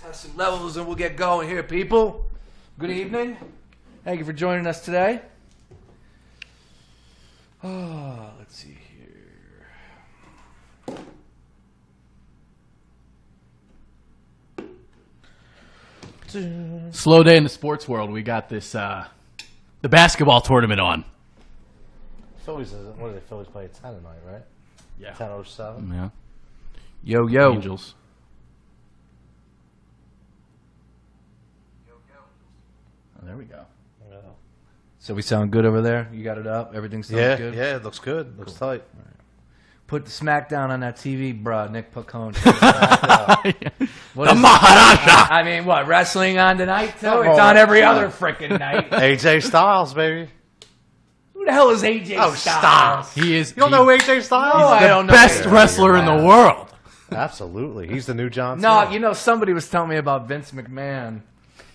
Test some levels and we'll get going here, people. Good evening. Thank you for joining us today. Oh, let's see here. Slow day in the sports world. We got this the basketball tournament on. Phillies, what do the Phillies play at 10 tonight, right? Yeah. 10:07. Yeah. Yo. Angels. Oh, there we go. Yeah. So we sound good over there? You got it up? Everything sounds good? Yeah, it looks good. Looks tight. Right. Put the smackdown on that TV, bro. Nick Pacone. The Maharaja! I mean, what? Wrestling on tonight, too? It's Oh, on every other freaking night. AJ Styles, baby. Who the hell is AJ Oh, Styles? He is. You don't know AJ Styles? No, I don't know. Best wrestler in the world. Absolutely. He's the new John No, Cena. you know, somebody was telling me about Vince McMahon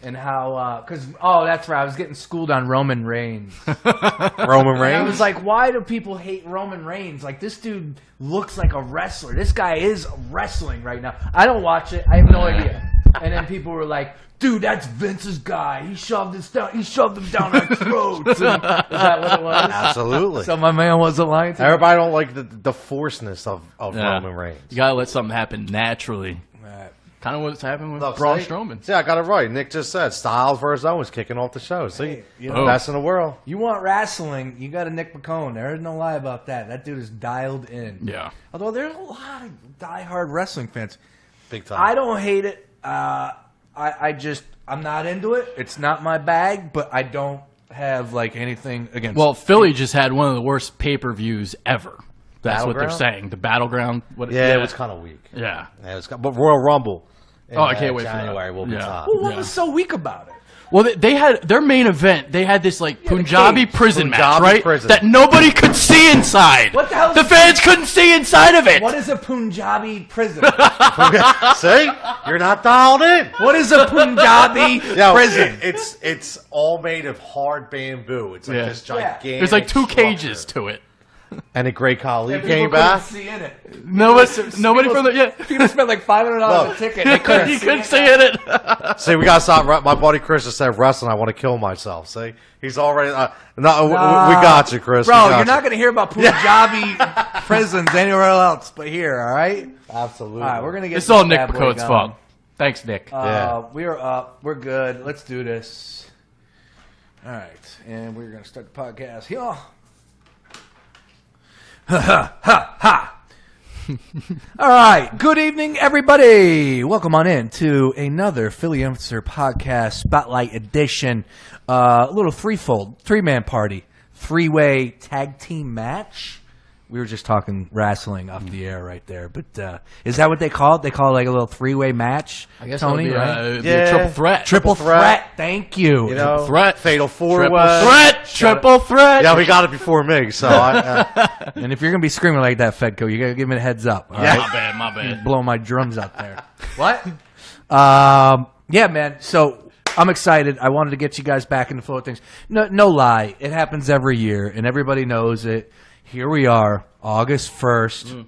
and how, that's right, I was getting schooled on Roman Reigns. Roman And I was Reigns? like, why do people hate Roman Reigns? Like, this dude looks like a wrestler. This guy is wrestling right now. I don't watch it. I have no idea. And then people were like, dude, that's Vince's guy. He shoved him down our throats. And, is that what it was? Absolutely. So my man wasn't lying to me. Everybody don't like the forceness of Yeah. Roman Reigns. You gotta let something happen naturally. Right. Kind of what's happened with Look, Braun see? Strowman. See, I got it right. Nick just said Styles versus Owens kicking off the show. See, Hey, you know, best in the world. You want wrestling, you got a Nick Pacone. There's no lie about that. That dude is dialed in. Yeah. Although there's a lot of diehard wrestling fans. Big time. I don't hate it. I'm not into it. It's not my bag, but I don't have like anything against Well, Philly just had one of the worst pay-per-views ever. That's what they're Battleground? saying. The Battleground. Yeah, it was kind of weak. Yeah. Yeah, it was, but Royal Rumble. In, I can't wait for that. January will be Yeah. top. Well, what was so weak about it? Well, they had their main event. They had this like Punjabi cage. prison match, Punjabi right? prison. That nobody could see inside. What the hell is The fans couldn't see inside of it. What is a Punjabi prison? See, you're not dialed in. What is a Punjabi Yo, prison? It's all made of hard bamboo. It's like Yeah. this gigantic. There's like two cages structure. to it. And a great colleague People came couldn't back. see in it. Nobody from the People spent like $500 a ticket. They couldn't you see couldn't it. see in it. See, we got to stop. My buddy Chris just said wrestling. I want to kill myself. See, he's already. We got you, Chris. Bro, We got you're you. not going to hear about Punjabi prisons anywhere else but here, all right? Absolutely. All right, we're going to get It's all this Nick bad boy Picote's going. fault. Thanks, Nick. Yeah. We're up. We're good. Let's do this. All right, and we're going to start the podcast here. Ha. All right. Good evening, everybody. Welcome on in to another Philly Influencer Podcast Spotlight Edition. A little three-man party, three-way tag team match. We were just talking wrestling off the air right there, but is that what they call it? They call it like a little three-way match. I guess Tony, it'll be, right? it'll be Yeah. a triple threat. Triple threat. Thank you. You know, threat. fatal Triple four-way. threat. Triple threat. Yeah, we got it before me. So And if you're gonna be screaming like that, Fedco, you gotta give me a heads up. All right? My bad. Blow my drums out there. What? Yeah, man. So I'm excited. I wanted to get you guys back in the flow of things. No lie, it happens every year, and everybody knows it. Here we are, August 1st.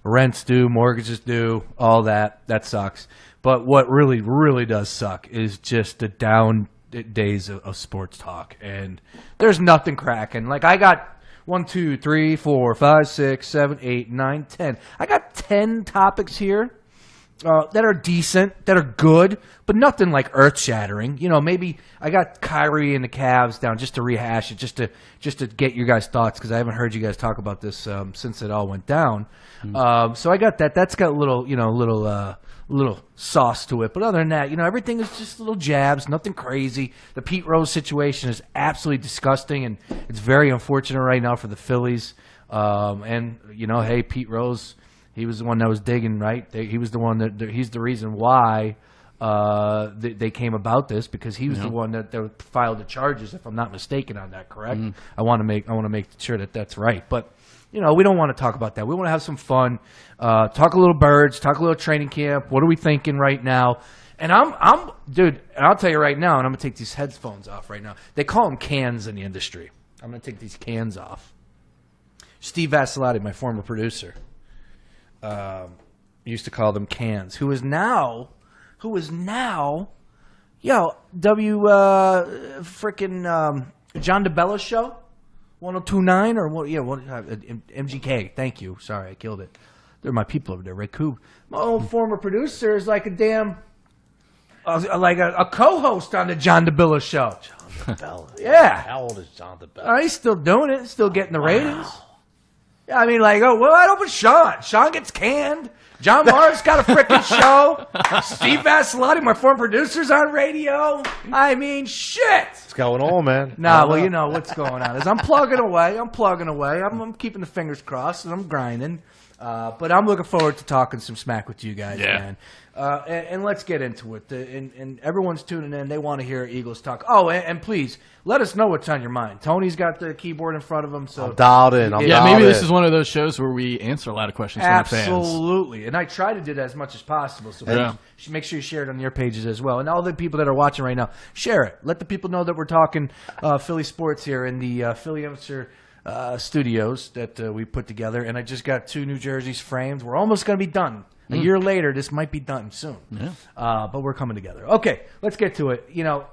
Rent's due, mortgages due, all that. That sucks. But what really, really does suck is just the down days of sports talk, and there's nothing cracking. Like I got 1, 2, 3, 4, 5, 6, 7, 8, 9, 10. I got 10 topics here that are decent, that are good, but nothing like earth-shattering. You know, maybe I got Kyrie and the Cavs down just to rehash it, just to get your guys' thoughts, because I haven't heard you guys talk about this since it all went down. So I got that. That's got a little sauce to it. But other than that, you know, everything is just little jabs, nothing crazy. The Pete Rose situation is absolutely disgusting, and it's very unfortunate right now for the Phillies. And, you know, hey, Pete Rose, he was the one that was digging, right? He was the one he's the reason why they came about this, because he was the one that filed the charges, if I'm not mistaken on that, correct? I want to make sure that that's right. But, you know, we don't want to talk about that. We want to have some fun, talk a little birds, talk a little training camp. What are we thinking right now? And dude, and I'll tell you right now, and I'm going to take these headphones off right now. They call them cans in the industry. I'm going to take these cans off. Steve Vasilati, my former producer, used to call them cans, who is now who is now, frickin' John DeBella's show, 102.9 or what? Yeah, MGK. Thank you. Sorry, I killed it. They're my people over there, Ray Coob. My old former producer is like a damn, like a co-host on the John DeBella show. John DeBella. Yeah. How old is John DeBella? He's still doing it. Still getting the ratings. Yeah, I mean, like, why don't Sean? Sean gets canned. John Mars got a freaking show. Steve Vassilotti, my former producer's on radio. I mean, shit. What's going on, man? Nah, well, you know what's going on is I'm plugging away. I'm keeping the fingers crossed and I'm grinding. But I'm looking forward to talking some smack with you guys, man. And let's get into it. And everyone's tuning in. They want to hear Eagles talk. Oh, and please, let us know what's on your mind. Tony's got the keyboard in front of him. So I'm dialed in. Maybe this is one of those shows where we answer a lot of questions from the fans. Absolutely. And I try to do that as much as possible. So make sure you share it on your pages as well. And all the people that are watching right now, share it. Let the people know that we're talking Philly sports here in the Philly Answer studios that we put together. And I just got 2 New Jerseys framed. We're almost going to be done. A year later, this might be done soon. Yeah. But we're coming together. Okay, let's get to it.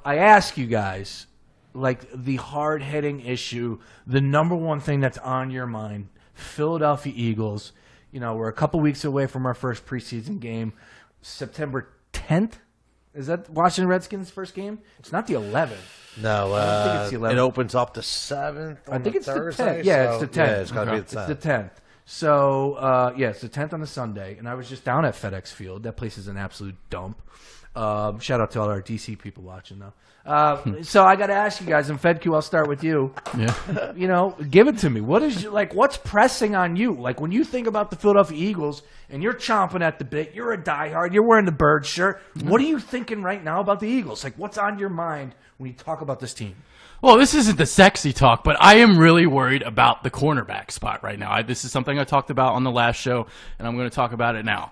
I ask you guys, like, the hard-hitting issue, the number one thing that's on your mind, Philadelphia Eagles. We're a couple weeks away from our first preseason game, September 10th. Is that Washington Redskins' first game? It's not the 11th. No, I think it's the 11th. It opens up the 7th. I think it's Thursday, the 10th. Yeah, it's the 10th. Yeah, it's got to be the 10th. It's the 10th. So, it's the 10th on a Sunday, and I was just down at FedEx Field. That place is an absolute dump. Shout out to all our DC people watching, though. So I got to ask you guys, and FedQ, I'll start with you. Yeah. Give it to me. What's pressing on you? Like, when you think about the Philadelphia Eagles, and you're chomping at the bit, you're a diehard, you're wearing the bird shirt, what are you thinking right now about the Eagles? Like, what's on your mind when you talk about this team? Well, this isn't the sexy talk, but I am really worried about the cornerback spot right now. This is something I talked about on the last show, and I'm going to talk about it now.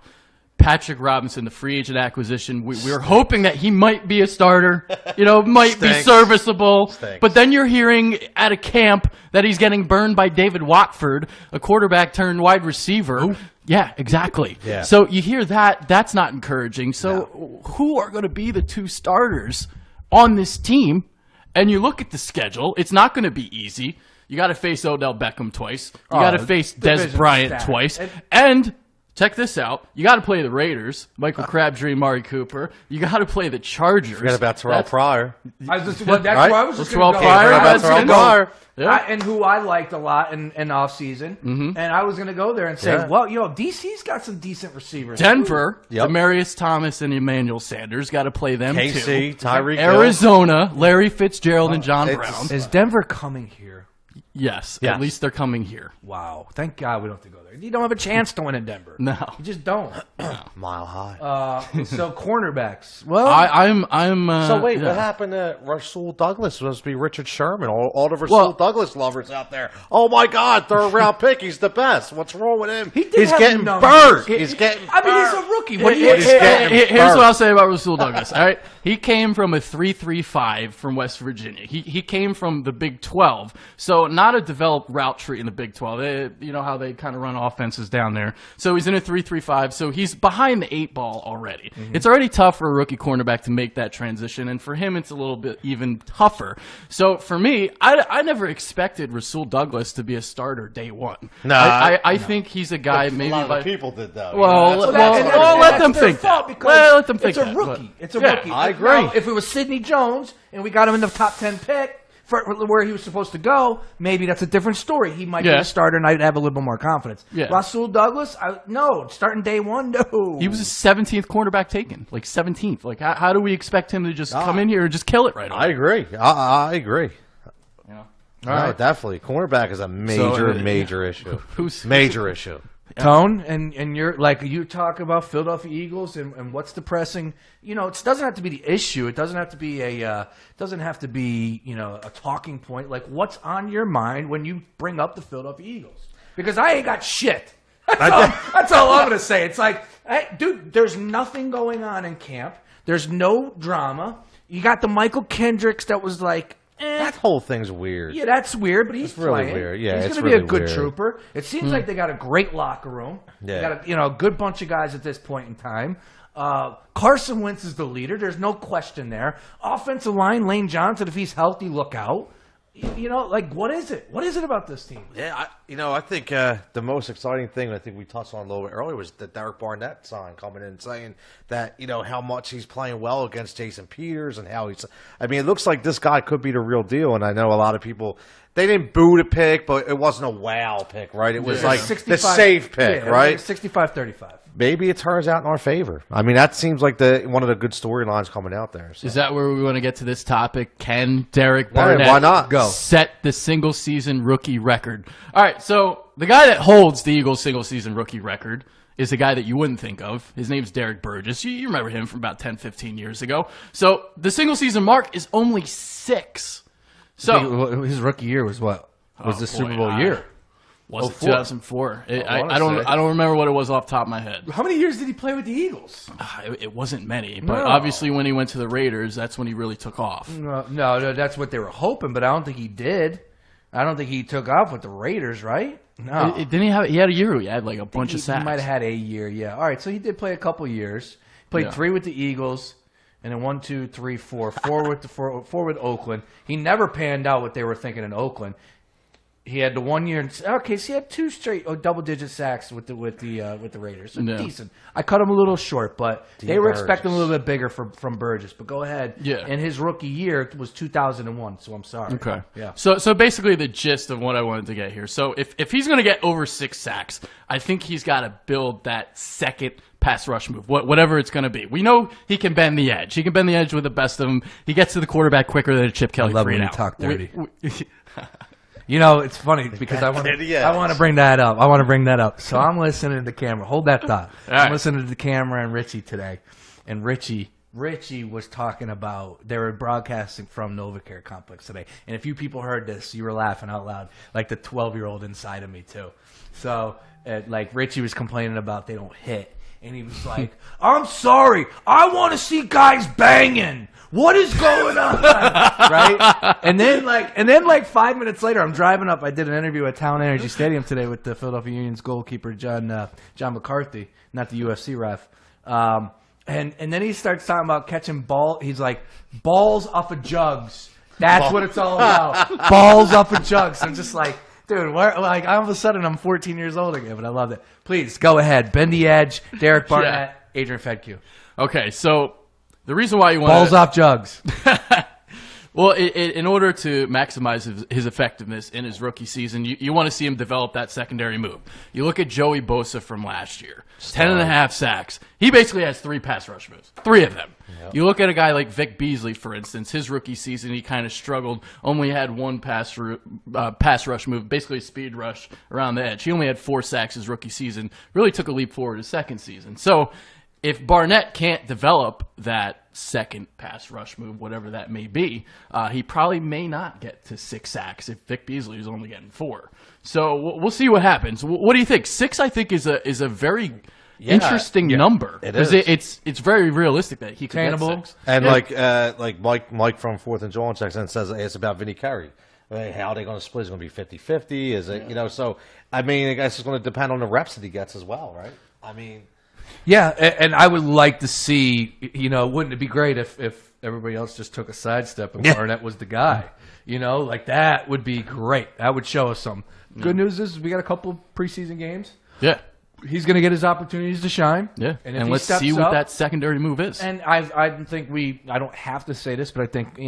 Patrick Robinson, the free agent acquisition, we're hoping that he might be a starter, might be serviceable. But then you're hearing at a camp that he's getting burned by David Watford, a quarterback turned wide receiver. Ooh. Yeah, exactly. Yeah. So you hear that. That's not encouraging. So who are going to be the 2 starters on this team? And you look at the schedule, it's not going to be easy. You got to face Odell Beckham twice. You got to face Des Bryant twice. And check this out. You got to play the Raiders, Michael Crabtree, Amari Cooper. You got to play the Chargers. Forget about Terrell Pryor. That's where I was just going to go. Terrell Pryor. Yeah. And who I liked a lot in offseason. Mm-hmm. And I was going to go there and say, DC's got some decent receivers. Denver, Demarius Thomas and Emmanuel Sanders, got to play them KC, too. Tyreek Arizona, Larry Fitzgerald and John Brown. Is Denver coming here? Yes, at least they're coming here. Wow. Thank God we don't have to go there. You don't have a chance to win in Denver. No. You just don't. Mile high. So cornerbacks. Well, I'm so wait, what happened to Rasul Douglas? It was supposed to be Richard Sherman. All the Rasul Douglas lovers out there. Oh my God, 3rd round pick. He's the best. What's wrong with him? He's getting burned. He's getting burned. He's a rookie. What do you Here's what I'll say about Rasul Douglas. All right, he came from a 3-3-5 from West Virginia. He came from the Big 12, so not a developed route tree in the Big 12. You know how they kind of run offenses down there. So he's in a 3-3-5. So he's behind the 8 ball already. Mm-hmm. It's already tough for a rookie cornerback to make that transition, and for him, it's a little bit even tougher. So for me, I never expected Rasul Douglas to be a starter day one. No, I think he's a guy. Maybe a lot of people did that. Well, let them think that. Well, let them think that. It's a rookie. It's a rookie. I agree. Now, if it was Sidney Jones and we got him in the top 10 pick, for where he was supposed to go, maybe that's a different story. He might be a starter, and I'd have a little bit more confidence. Yeah. Rasul Douglas, no, starting day one, no. He was a 17th cornerback taken, like 17th. Like, how do we expect him to just come in here and just kill it right away? I agree. I agree. Yeah. All right, definitely. Cornerback is a major issue. Major issue. Tone, and you're like, you talk about Philadelphia Eagles and what's depressing. It doesn't have to be the issue. It doesn't have to be a talking point. Like, what's on your mind when you bring up the Philadelphia Eagles? Because I ain't got shit. That's all I'm gonna say. It's like, hey, dude, there's nothing going on in camp. There's no drama. You got the Michael Kendricks that was like, that whole thing's weird. Yeah, that's weird, but he's really playing. Weird. Yeah, he's going to be a good trooper. It seems like they got a great locker room. Yeah. They got a good bunch of guys at this point in time. Carson Wentz is the leader. There's no question there. Offensive line, Lane Johnson, if he's healthy, look out. What is it? What is it about this team? Yeah, I think the most exciting thing, I think we touched on a little bit earlier, was the Derrick Barnett sign coming in and saying that, how much he's playing well against Jason Peters and how he's – it looks like this guy could be the real deal, and I know a lot of people – they didn't boo the pick, but it wasn't a wow pick, right? It was like the safe pick, right? 65-35. Maybe it turns out in our favor. That seems like one of the good storylines coming out there. So. Is that where we want to get to this topic? Can Derrick Barnett why not? set the single-season rookie record? All right, so the guy that holds the Eagles' single-season rookie record is a guy that you wouldn't think of. His name's Derrick Burgess. You remember him from about 10, 15 years ago. So the single-season mark is only 6. So his rookie year was what? Was the Super Bowl year? Was it 2004? I don't remember what it was off the top of my head. How many years did he play with the Eagles? It wasn't many, but obviously when he went to the Raiders, that's when he really took off. No, that's what they were hoping, but I don't think he did. I don't think he took off with the Raiders, right? No. Didn't he have? He had a year. He had like a bunch of sacks. He might have had a year. Yeah. All right. So he did play a couple years. Played 3 with the Eagles. And then 1, 2, 3, 4 with Oakland. He never panned out what they were thinking in Oakland. He had the 1 year. Okay, so he had 2 straight double-digit sacks with the Raiders. So decent. I cut him a little short, but they were expecting a little bit bigger from Burgess. But go ahead. Yeah. And his rookie year was 2001. So I'm sorry. Okay. Yeah. So basically the gist of what I wanted to get here. So if he's going to get over 6 sacks, I think he's got to build that second pass rush move, whatever it's going to be. We know he can bend the edge. He can bend the edge with the best of them. He gets to the quarterback quicker than a Chip Kelly. I love when you talk dirty. It's funny because I want to bring that up. So I'm listening to the camera. Hold that thought. I'm listening to the camera and Richie today. And Richie was talking about, they were broadcasting from NovaCare Complex today. And if you people heard this, you were laughing out loud, like the 12-year-old inside of me too. So Richie was complaining about they don't hit. And he was like, I'm sorry, I want to see guys banging. What is going on? Right? And then 5 minutes later, I'm driving up. I did an interview at Town Energy Stadium today with the Philadelphia Union's goalkeeper, John McCarthy, not the UFC ref. And then he starts talking about catching ball. He's like, balls off of jugs. That's what it's all about. Balls off of jugs. I'm just like, dude, all of a sudden I'm 14 years old again, but I love it. Please, go ahead. Bend the edge. Derrick Barnett, Adrian Fedke. Okay, so the reason why you want balls off jugs. Well, in order to maximize his effectiveness in his rookie season, you want to see him develop that secondary move. You look at Joey Bosa from last year, 10.5 sacks. He basically has 3 pass rush moves, 3 of them. Yep. You look at a guy like Vic Beasley, for instance. His rookie season, he kind of struggled. Only had 1 pass rush move, basically a speed rush around the edge. He only had 4 sacks his rookie season. Really took a leap forward his second season. So if Barnett can't develop that second pass rush move, whatever that may be, he probably may not get to 6 sacks if Vic Beasley is only getting 4. So we'll see what happens. What do you think? 6, I think, is a very interesting number. It is. It's very realistic that he can get 6. And like Mike from 4th and Joel checks in and says it's about Vinny Curry. How are they going to split? Is it going to be 50-50? Is it So I guess it's going to depend on the reps that he gets as well, right? Yeah, and I would like to see, wouldn't it be great if everybody else just took a sidestep and Barnett was the guy? That would be great. That would show us something. Good news is we got a couple of preseason games. Yeah. He's going to get his opportunities to shine. Yeah, and let's see what that secondary move is. And I think I don't have to say this, but I think,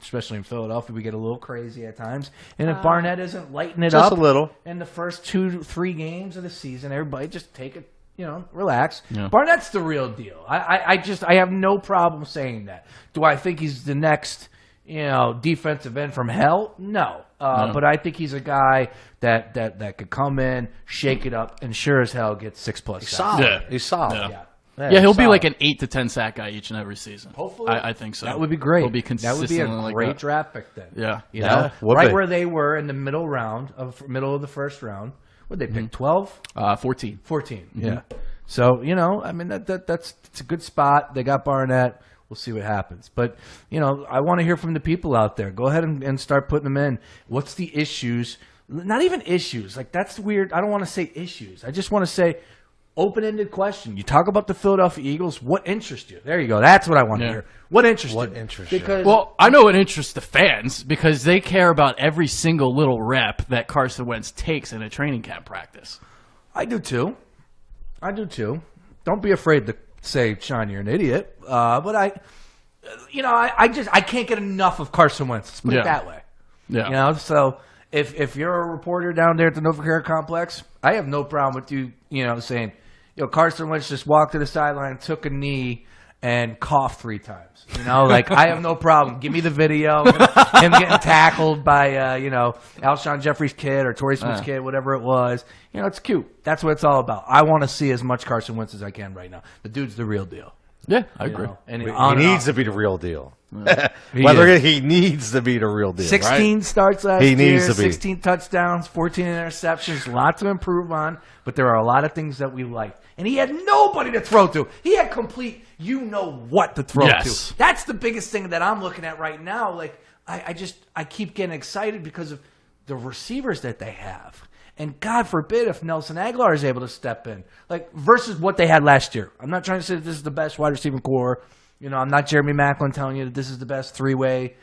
especially in Philadelphia, we get a little crazy at times. And if Barnett isn't lighting it up just a little in the first 2-3 games of the season, everybody just take it. Relax. Yeah. Barnett's the real deal. I have no problem saying that. Do I think he's the next, defensive end from hell? No. But I think he's a guy that could come in, shake it up, and sure as hell get 6+ sacks. Solid. Yeah. He's solid. Yeah, he'll be like an 8 to 10 sack guy each and every season. Hopefully. I think so. That would be great. He'll be consistent. That would be a great draft pick then. Yeah. Where they were in the middle of the first round. What did they pick? 12? 14. 14. Yeah. So, that's it's a good spot. They got Barnett. We'll see what happens. But, I want to hear from the people out there. Go ahead and start putting them in. What's the issues? Not even issues. That's weird. I don't want to say issues. I just want to say, Open-ended question. You talk about the Philadelphia Eagles. What interests you? There you go. That's what I want to hear. What interests you? Because well, I know what interests the fans because they care about every single little rep that Carson Wentz takes in a training camp practice. I do too. Don't be afraid to say, Sean, you're an idiot. But I can't get enough of Carson Wentz. Let's put it that way. Yeah. So if you're a reporter down there at the Novacare Complex, I have no problem with you, saying, Carson Wentz just walked to the sideline, took a knee, and coughed 3 times. I have no problem. Give me the video. Him getting tackled by, Alshon Jeffrey's kid or Torrey Smith's kid, whatever it was. It's cute. That's what it's all about. I want to see as much Carson Wentz as I can right now. The dude's the real deal. Yeah, I agree. And he needs to be the real deal. Yeah. He needs to be the real deal. 16 starts last year, needs to be. 16 touchdowns, 14 interceptions, lot to improve on, but there are a lot of things that we like. And he had nobody to throw to. He had complete what to throw to. That's the biggest thing that I'm looking at right now. I keep getting excited because of the receivers that they have. And God forbid if Nelson Aguilar is able to step in, versus what they had last year. I'm not trying to say that this is the best wide receiving core. I'm not Jeremy Maclin telling you that this is the best 3-way,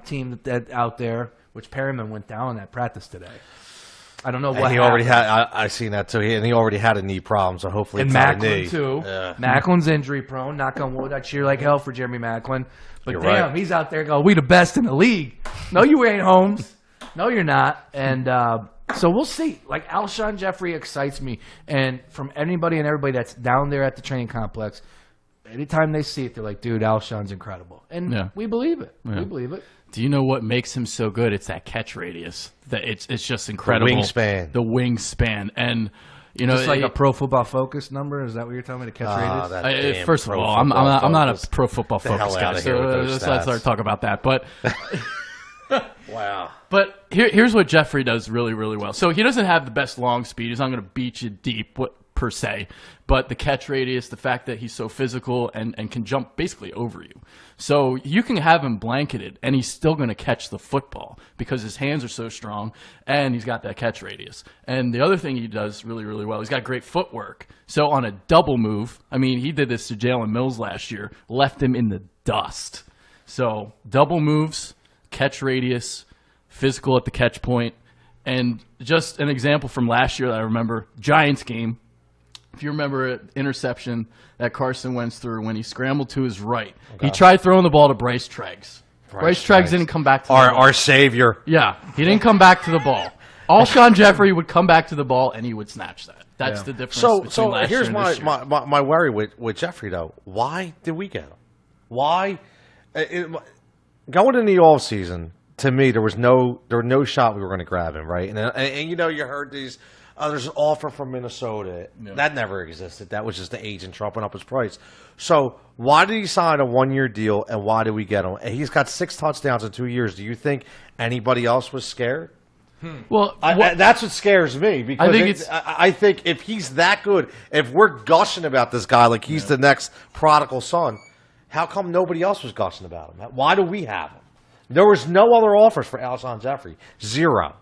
team that out there, which Perryman went down at practice today. I don't know what he already had. I seen that too. And he already had a knee problem, so hopefully it's not a knee. Too. Yeah. Macklin's injury prone. Knock on wood. I cheer like hell for Jeremy Maclin. But You're damn, right. He's out there going, "We the best in the league." No, you ain't, Holmes. No, you're not. And so we'll see. Alshon Jeffrey excites me, and from anybody and everybody that's down there at the training complex, anytime they see it, they're like, "Dude, Alshon's incredible," and we believe it. Yeah. We believe it. Do you know what makes him so good? It's that catch radius. That it's just incredible. The wingspan, and just like a Pro Football Focus number. Is that what you're telling me? The catch radius. First of all, I'm not a Pro Football Focus guy. So let's start talk about that. But wow. But here's what Jeffrey does really, really well. So he doesn't have the best long speed. He's not going to beat you deep per se. But the catch radius, the fact that he's so physical and can jump basically over you. So you can have him blanketed, and he's still going to catch the football because his hands are so strong, and he's got that catch radius. And the other thing he does really, really well, he's got great footwork. So on a double move, he did this to Jalen Mills last year, left him in the dust. So double moves, catch radius, physical at the catch point. And just an example from last year that I remember, Giants game. If you remember an interception that Carson Wentz threw when he scrambled to his right. Okay. He tried throwing the ball to Bryce Treggs. Bryce Treggs didn't come back to the ball. Our savior. Yeah, he didn't come back to the ball. Alshon Jeffrey would come back to the ball, and he would snatch that. That's the difference between last year and this year. my worry with Jeffrey, though. Why did we get him? Why? Going into the offseason, to me, there was no shot we were going to grab him, right? And you heard these – there's an offer from Minnesota. Yeah. That never existed. That was just the agent trumping up his price. So why did he sign a 1-year deal, and why did we get him? And he's got 6 touchdowns in 2 years. Do you think anybody else was scared? Well, that's what scares me. Because I think if he's that good, if we're gushing about this guy like he's the next prodigal son, how come nobody else was gushing about him? Why do we have him? There was no other offers for Alshon Jeffrey. 0.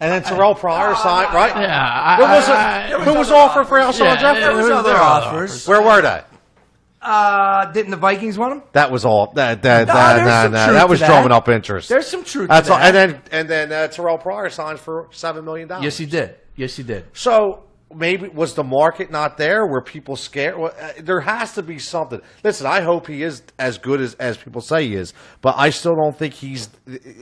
And then Terrell Pryor signed, right? Yeah. Who was offered for Alshon Jeffrey? There was other offers. Where were they? Didn't the Vikings want him? That was all. That was drumming up interest. There's some truth to that. And then Terrell Pryor signed for $7 million. Yes, he did. So maybe was the market not there? Were people scared? Well, there has to be something. Listen, I hope he is as good as people say he is, but I still don't think he's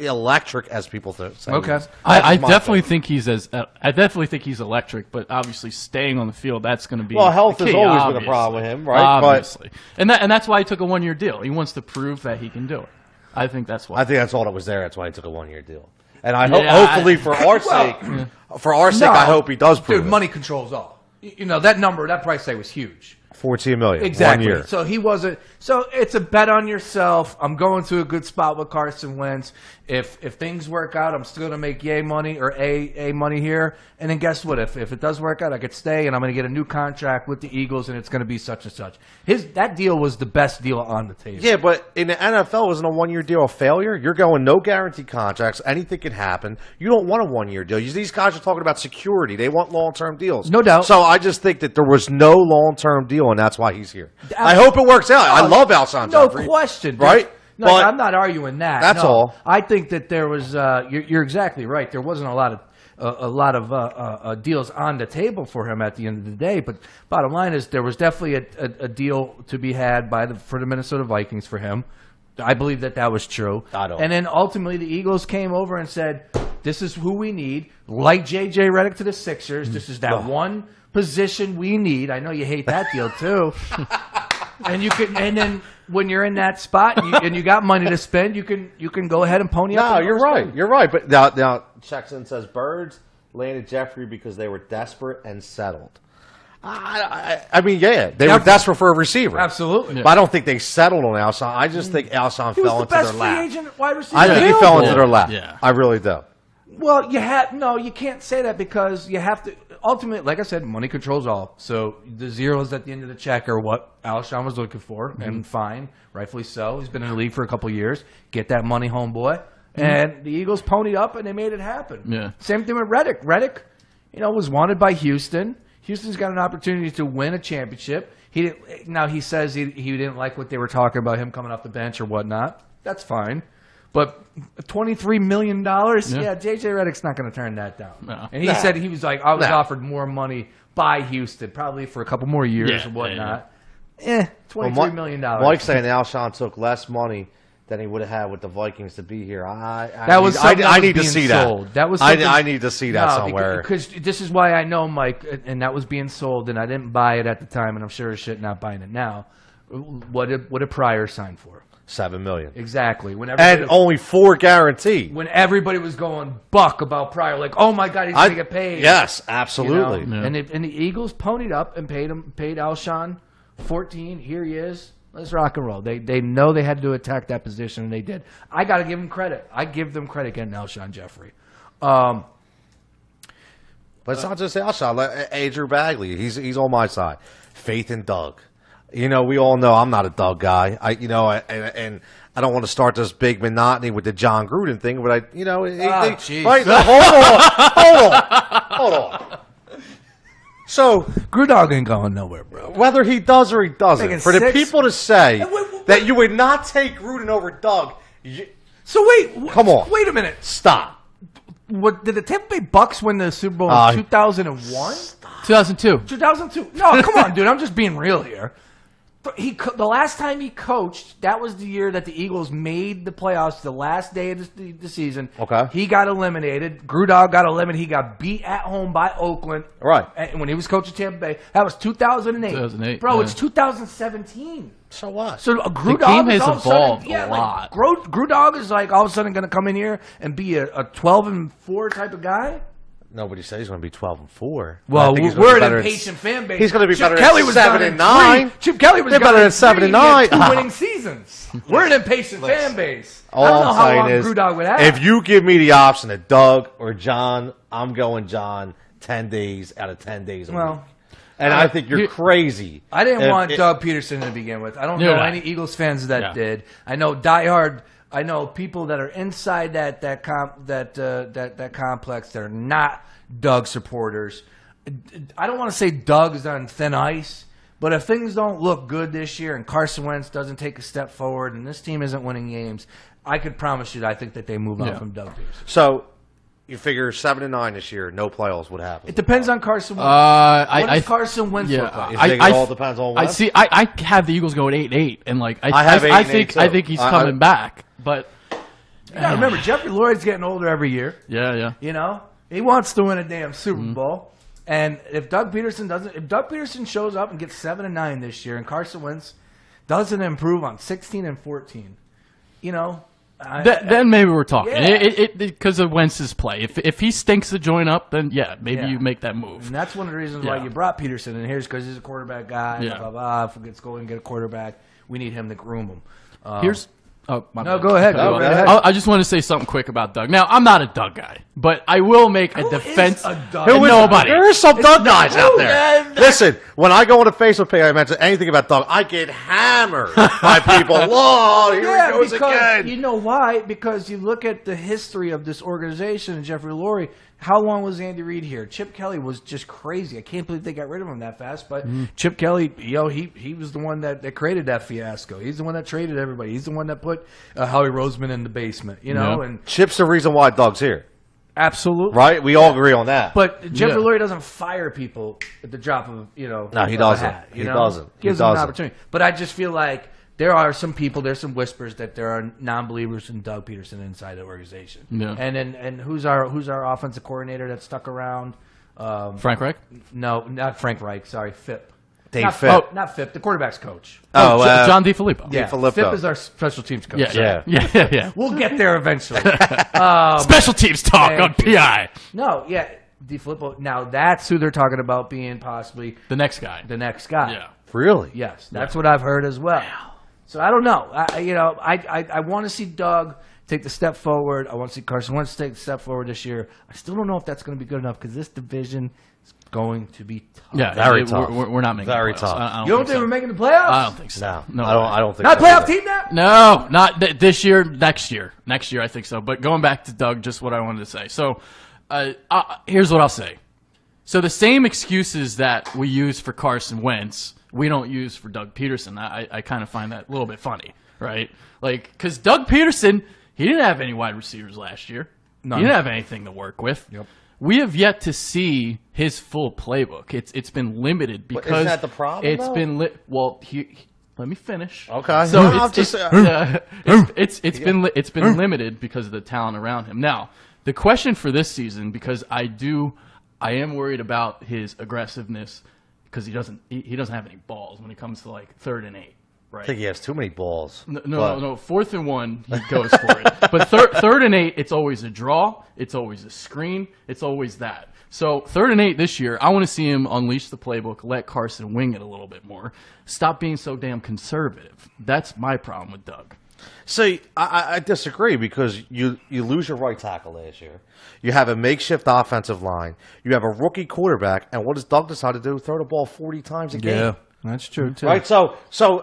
electric as people say. Okay, he is. I definitely think he's electric, but obviously staying on the field, that's going to be health key, has always been a problem with him, right? Obviously, and that's why he took a 1-year deal. He wants to prove that he can do it. I think that's why. I think that's all that was there. That's why he took a 1-year deal. And I hopefully for our sake, I hope he does prove it. Dude, money controls all. That number, that price tag was huge. $14 million. Exactly. 1 year. So he wasn't. So it's a bet on yourself. I'm going to a good spot with Carson Wentz. If things work out, I'm still going to make yay money or a money here. And then guess what? If it does work out, I could stay and I'm going to get a new contract with the Eagles, and it's going to be such and such. That deal was the best deal on the table. Yeah, but in the NFL, isn't a 1 year deal a failure? You're going no guarantee contracts. Anything can happen. You don't want a 1 year deal. These guys are talking about security. They want long term deals. No doubt. So I just think that there was no long term deal, and that's why he's here. I hope it works out. I love Alshon No Jeffrey. question. Right? No, But I'm not arguing that. that's No. all. I think that there was. You're exactly right. There wasn't a lot of deals on the table for him at the end of the day. But bottom line is, there was definitely a deal to be had for the Minnesota Vikings for him. I believe that was true. I don't. And then ultimately, the Eagles came over and said, "This is who we need." Like J.J. Redick to the Sixers, this is that one position we need. I know you hate that deal too. And then when you're in that spot and you got money to spend, you can go ahead and pony up. No, you're right. You're right. But now checks in says Birds landed Jeffrey because they were desperate and settled. I mean, yeah, they were desperate for a receiver. Absolutely. But I don't think they settled on Alshon. I just think Alshon He was fell the into best their lap. free agent wide receiver. I think he fell into their lap. Yeah. I really do. Well, you can't say that because you have to. Ultimately, like I said, money controls all. So the zeros at the end of the check are what Alshon was looking for, and fine, rightfully so. He's been in the league for a couple of years. Get that money, homeboy. And the Eagles ponied up, and they made it happen. Yeah. Same thing with Redick. Redick, was wanted by Houston. Houston's got an opportunity to win a championship. He says he didn't like what they were talking about him coming off the bench or whatnot. That's fine. But $23 million? Yeah, J.J. Redick's not going to turn that down. No. And he said he was like, I was offered more money by Houston, probably for a couple more years and whatnot. $23 million. Mike's saying Alshon took less money than he would have had with the Vikings to be here. I need to see that. That was I need to see that somewhere. Because this is why I know Mike, and that was being sold, and I didn't buy it at the time, and I'm sure as shit not buying it now. What did Pryor sign for? $7 million. Exactly. And only $4 guaranteed. When everybody was going buck about Pryor, like, oh my God, he's going to get paid. Yes, absolutely. And the Eagles ponied up and paid Alshon $14. Here he is. Let's rock and roll. They know they had to attack that position, and they did. I got to give them credit. I give them credit getting Alshon Jeffrey. But it's not just Alshon. Like Andrew Bagley, he's on my side. Faith in Doug. We all know I'm not a Doug guy. And I don't want to start this big monotony with the John Gruden thing, but right? Hold on. So Gruden ain't going nowhere, bro. Whether he does or he doesn't, Making for the 6. people to say that you would not take Gruden over Doug, So wait, come on, wait a minute. Stop. What did the Tampa Bay Bucks win the Super Bowl in 2001? 2002. 2002. No, come on, dude. I'm just being real here. The last time he coached, that was the year that the Eagles made the playoffs. The last day of the season. Okay. He got eliminated. Gruden got eliminated. He got beat at home by Oakland. Right. And when he was coaching Tampa Bay, that was 2008. 2008. Bro, yeah. it's 2017. So what? So Gruden the game has all of a sudden, evolved a lot. Gruden is like all of a sudden going to come in here and be a 12-4 type of guy. Nobody said he's going to be 12-4. Well, we're an impatient fan base. He's going to be Chip better Kelly than was 7-9. Chip Kelly was better than 7-9. 2 winning seasons. We're an impatient fan base. All I don't know I'm how saying long is, Gruden would have. if you give me the option of Doug or John, I'm going John 10 days out of 10 days a week. And I think you're crazy. I didn't want Doug Pederson to begin with. I don't know any Eagles fans that did. I know diehard. I know people that are inside that complex that are not Doug supporters. I don't want to say Doug is on thin ice, but if things don't look good this year and Carson Wentz doesn't take a step forward and this team isn't winning games, I could promise you that I think that they move on from Doug Pederson. So you figure 7-9 this year, no playoffs would happen. It depends on Carson Wentz. What does Carson Wentz look like? You think it all depends on Wentz? I have the Eagles going 8-8, and I think he's coming back. But you gotta remember, Jeffrey Lloyd's getting older every year. Yeah. He wants to win a damn Super Bowl. And if Doug Pederson shows up and gets 7-9 this year, and Carson Wentz doesn't improve on 16 and 14, then maybe we're talking. Yeah. Because of Wentz's play. If he stinks the joint up, then maybe you make that move. And that's one of the reasons why you brought Pederson in here, is because he's a quarterback guy. Yeah. Blah, blah, blah. If we get go and get a quarterback, we need him to groom him. Oh, my No, bad. go ahead. Go right ahead. I just want to say something quick about Doug. Now, I'm not a Doug guy, but I will make a defense. a Doug? Nobody. There are some Doug guys out there. man. Listen, when I go on a Facebook page, I mention anything about Doug, I get hammered by people. Oh, here he goes because again. you know why? Because you look at the history of this organization and Jeffrey Lurie. How long was Andy Reid here? Chip Kelly was just crazy. I can't believe they got rid of him that fast. But Chip Kelly, he was the one that created that fiasco. He's the one that traded everybody. He's the one that put Howie Roseman in the basement. And Chip's the reason why Doug's here. absolutely Right? We all agree on that. But Jeffrey Lurie doesn't fire people at the drop of No, he of a doesn't. hat, He doesn't. He Gives them an doesn't. opportunity. But I just feel like there are some people, there's some whispers that there are non-believers in Doug Pederson inside the organization. Yeah. And who's our offensive coordinator that stuck around? Frank Reich? No, not Frank Reich. Sorry, Phipp. Dave not Phipp. Oh, not Phipp. The quarterback's coach. John DeFilippo. Yeah, Filippo. Phipp is our special teams coach. Yeah. We'll get there eventually. Special teams talk on thank you. PI. No, yeah, DeFilippo. Now that's who they're talking about being possibly The next guy. the next guy. Yeah. Really? Yes, that's what I've heard as well. So I don't know. I want to see Doug take the step forward. I want to see Carson Wentz take the step forward this year. I still don't know if that's going to be good enough because this division is going to be tough. Yeah, Very tough. We're not making Very the playoffs. tough. I You don't think we're making the playoffs? I don't think so. No, I don't think Not a so playoff either. team now? No, not this year. Next year. Next year, I think so. But going back to Doug, just what I wanted to say. So here's what I'll say. So the same excuses that we use for Carson Wentz, we don't use for Doug Pederson. I kind of find that a little bit funny, right? Like, because Doug Pederson, he didn't have any wide receivers last year. None. He didn't have anything to work with. Yep. We have yet to see his full playbook. It's been limited because isn't that the problem, It's though? been let me finish. Okay. So No, it's been limited because of the talent around him. Now, the question for this season, because I am worried about his aggressiveness because he doesn't have any balls when it comes to like 3rd and 8. Right. I think he has too many balls. No. 4th and 1, he goes for it. But 3rd and 8, it's always a draw. It's always a screen. It's always that. So 3rd and 8 this year, I want to see him unleash the playbook, let Carson wing it a little bit more. Stop being so damn conservative. That's my problem with Doug. See, I disagree because you lose your right tackle last year. You have a makeshift offensive line. You have a rookie quarterback. And what does Doug decide to do? Throw the ball 40 times a game. That's true, too. Right, so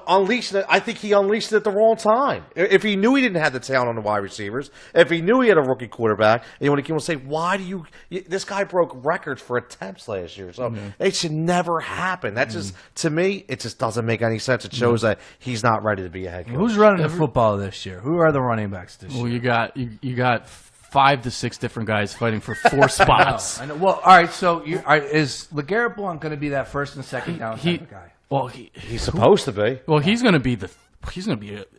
unleashed it. I think he unleashed it at the wrong time. If he knew he didn't have the talent on the wide receivers, if he knew he had a rookie quarterback, and you want to say, why do you? This guy broke records for attempts last year, so it should never happen. That just to me, it just doesn't make any sense. It shows that he's not ready to be a head coach. Who's running the football this year? Who are the running backs this Well, year? you got 5 to 6 different guys fighting for 4 spots. I know. Well, all right, so is LeGarrette Blount going to be that first and second down type of guy? Well, He's supposed to be. Well, he's going to be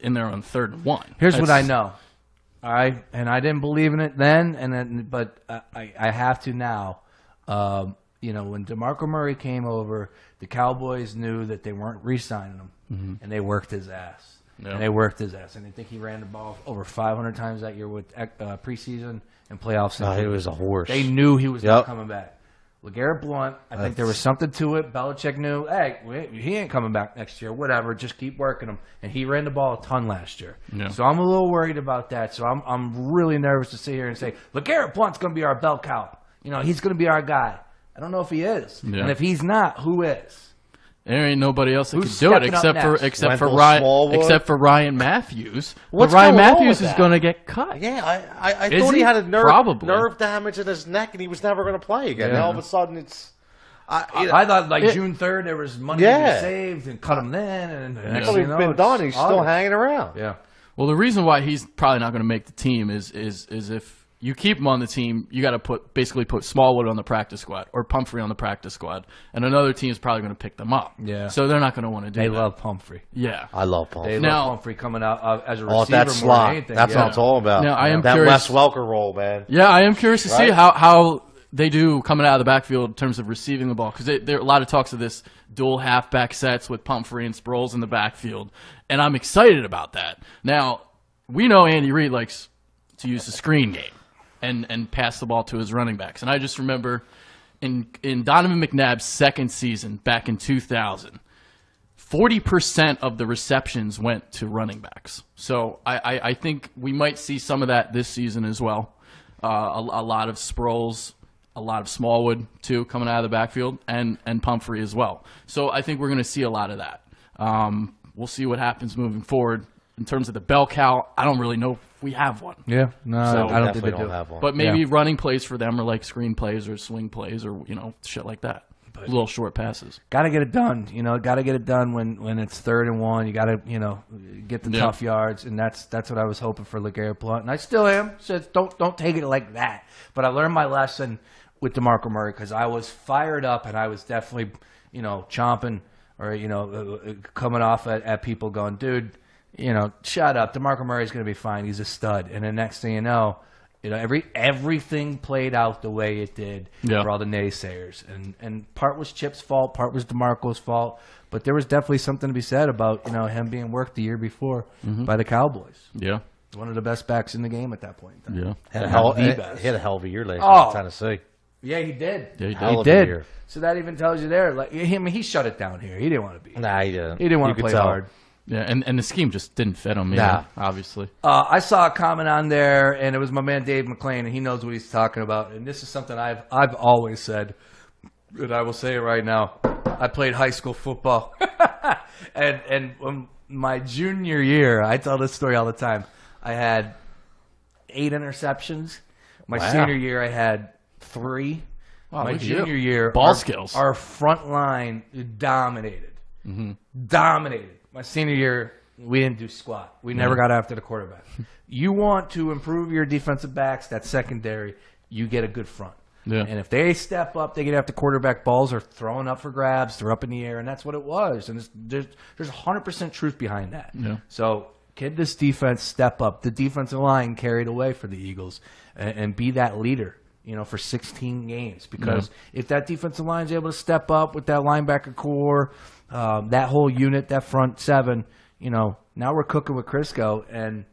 in there on 3rd and 1. Here's what I know. All right, and I didn't believe in it then, but I have to now. When DeMarco Murray came over, the Cowboys knew that they weren't re-signing him, and they worked his ass. Yeah. And they worked his ass, and I think he ran the ball over 500 times that year with preseason and playoffs. He was a horse. They knew he was not coming back. LeGarrette Blount, I think there was something to it. Belichick knew, hey, he ain't coming back next year. Whatever, just keep working him. And he ran the ball a ton last year. Yeah. So I'm a little worried about that. So I'm really nervous to sit here and say, LeGarrette Blount's going to be our bell cow. He's going to be our guy. I don't know if he is. Yeah. And if he's not, who is? There ain't nobody else that Who's can do it stepping up next? except for Ryan Matthews. What's but Ryan going on Matthews with is that? going to get cut. Yeah, I Is thought he he? had a Probably. nerve damage in his neck, and he was never going to play again. Yeah. Now all of a sudden, it's. I thought June 3rd there was money to be saved and cut him then. And next Well, thing he's you know, been it's done. He's still August. hanging around. Yeah. Well, the reason why he's probably not going to make the team is if you keep him on the team, you got to basically put Smallwood on the practice squad or Pumphrey on the practice squad, and another team is probably going to pick them up. Yeah. So they're not going to want to do They that. love Pumphrey. Yeah. I love Paul. They Now- love Pumphrey coming out as a Oh, receiver that more slot. than anything. That's what I'm talking about. Now, I am that curious- Wes Welker role, man. Yeah, I am curious to see Right? how they do coming out of the backfield in terms of receiving the ball, because there are a lot of talks of this dual halfback sets with Pumphrey and Sproles in the backfield, and I'm excited about that. Now, we know Andy Reid likes to use the screen game and pass the ball to his running backs. And I just remember in Donovan McNabb's second season back in 2000, 40% of the receptions went to running backs. So I think we might see some of that this season as well. A lot of Sproles, a lot of Smallwood, too, coming out of the backfield, and Pumphrey as well. So I think we're going to see a lot of that. We'll see what happens moving forward. In terms of the bell cow, I don't really know if we have one. Yeah, no, So I don't think Definitely they don't do. have one. But maybe running plays for them are like screen plays or swing plays or, shit like that. Little short passes. Got to get it done. Got to get it done when it's 3rd and 1. You got to, get the tough yards, and that's what I was hoping for LeGarrette Blount, and I still am. So don't take it like that. But I learned my lesson with DeMarco Murray because I was fired up, and I was definitely, chomping or coming off at people going, dude, shut up. DeMarco Murray's going to be fine. He's a stud. And the next thing you know, everything played out the way it did for all the naysayers. And part was Chip's fault, part was DeMarco's fault. But there was definitely something to be said about, him being worked the year before by the Cowboys. Yeah. One of the best backs in the game at that point in time. Yeah. He had a hell of a year last year in Tennessee. Yeah, he did. Yeah, he did. Hell He of a did. year. So that even tells you there, like he shut it down here. He didn't want to be. Nah, he didn't. He didn't want You to could play tell. hard. Yeah, and the scheme just didn't fit him, Nah. obviously. I saw a comment on there, and it was my man Dave McClain, and he knows what he's talking about. And this is something I've always said, and I will say it right now. I played high school football, and when my junior year, I tell this story all the time. I had 8 interceptions. My senior year, I had 3. Wow, My look at you. junior year, Ball skills. Our front line dominated. Dominated. My senior year, we didn't do squat. We never got after the quarterback. You want to improve your defensive backs, that secondary, you get a good front. Yeah. And if they step up, they get after quarterback, balls are thrown up for grabs, they're up in the air, and that's what it was. And there's 100% truth behind that. Yeah. So can this defense step up? The defensive line carried away for the Eagles and be that leader, for 16 games. Because if that defensive line is able to step up with that linebacker core, that whole unit, that front 7, now we're cooking with Crisco, and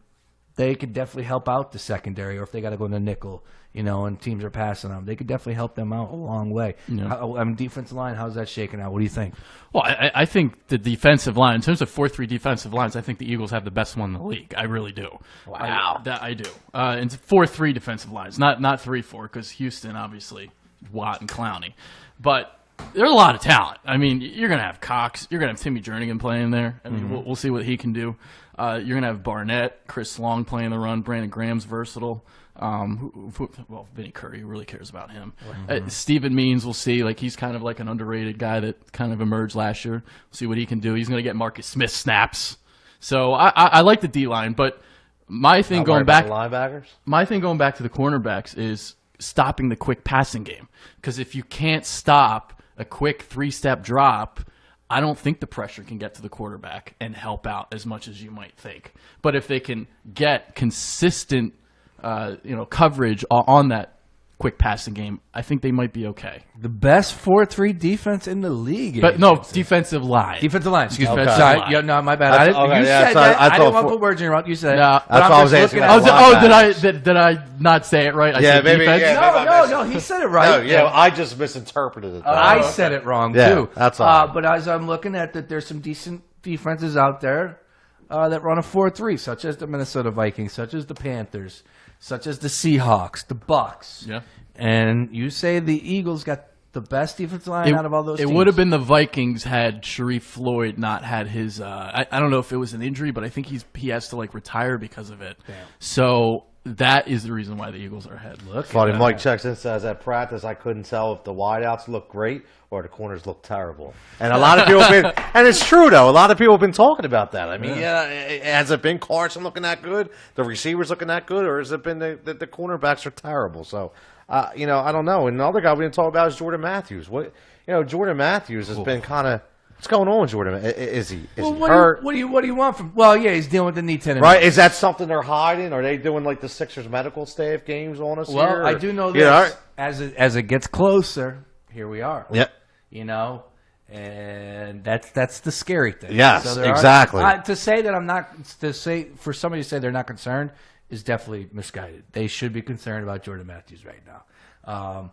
they could definitely help out the secondary, or if they got to go in the nickel, and teams are passing them, they could definitely help them out a long way. Yeah. Defensive line, how's that shaking out? What do you think? Well, I think the defensive line, in terms of 4-3 defensive lines, I think the Eagles have the best one in the league. I really do. Wow. I do. And 4-3 defensive lines, not 3-4, because Houston, obviously, Watt and Clowney. But there's a lot of talent. I mean, you're going to have Cox. You're going to have Timmy Jernigan playing there. I mean, we'll see what he can do. You're going to have Barnett, Chris Long playing the run. Brandon Graham's versatile. Vinny Curry, who really cares about him. Steven Means, we'll see. Like, he's kind of like an underrated guy that kind of emerged last year. We'll see what he can do. He's going to get Marcus Smith snaps. So I like the D-line, but my thing going back to the cornerbacks is stopping the quick passing game. Because if you can't stop a quick 3-step drop, I don't think the pressure can get to the quarterback and help out as much as you might think. But if they can get consistent coverage on that quick passing game, I think they might be okay. The best 4-3 defense in the league. But no, defensive line. Defensive line. Excuse me. Defensive Sorry. line. Yeah, no, my bad. Okay, You yeah, said sorry, that. I I thought didn't want to for- put words in your mouth. You said it. No. But That's I'm why I was just asking looking that. at- Did I not say it right? I Yeah, said maybe, defense. yeah. No, he said it right. No, I just misinterpreted it. I said it wrong, Yeah, too. that's all right. But as I'm looking at that, there's some decent defenses out there that run a 4-3, such as the Minnesota Vikings, such as the Panthers, such as the Seahawks, the Bucks. Yeah. And you say the Eagles got the best defensive line out of all those teams? It would have been the Vikings had Sharif Floyd not had his I don't know if it was an injury, but I think he has to retire because of it. Damn. So that is the reason why the Eagles are ahead. Funny, Mike checks in, says at practice I couldn't tell if the wideouts look great or the corners look terrible. And a lot of people have been, and it's true though, a lot of people have been talking about that. I mean, has it been Carson looking that good, the receivers looking that good, or has it been the cornerbacks are terrible? So, I don't know. And another guy we didn't talk about is Jordan Matthews. Jordan Matthews has been kind of. What's going on with Jordan? Is he hurt? What do you want from? Well, yeah, he's dealing with the knee tendon. Right? Is that something they're hiding? Are they doing the Sixers medical staff games on us? Well, here, I do know this. Yeah, As it gets closer, here we are. Yep. And that's the scary thing. Yes, exactly. To say that I'm not to say for somebody to say they're not concerned is definitely misguided. They should be concerned about Jordan Matthews right now.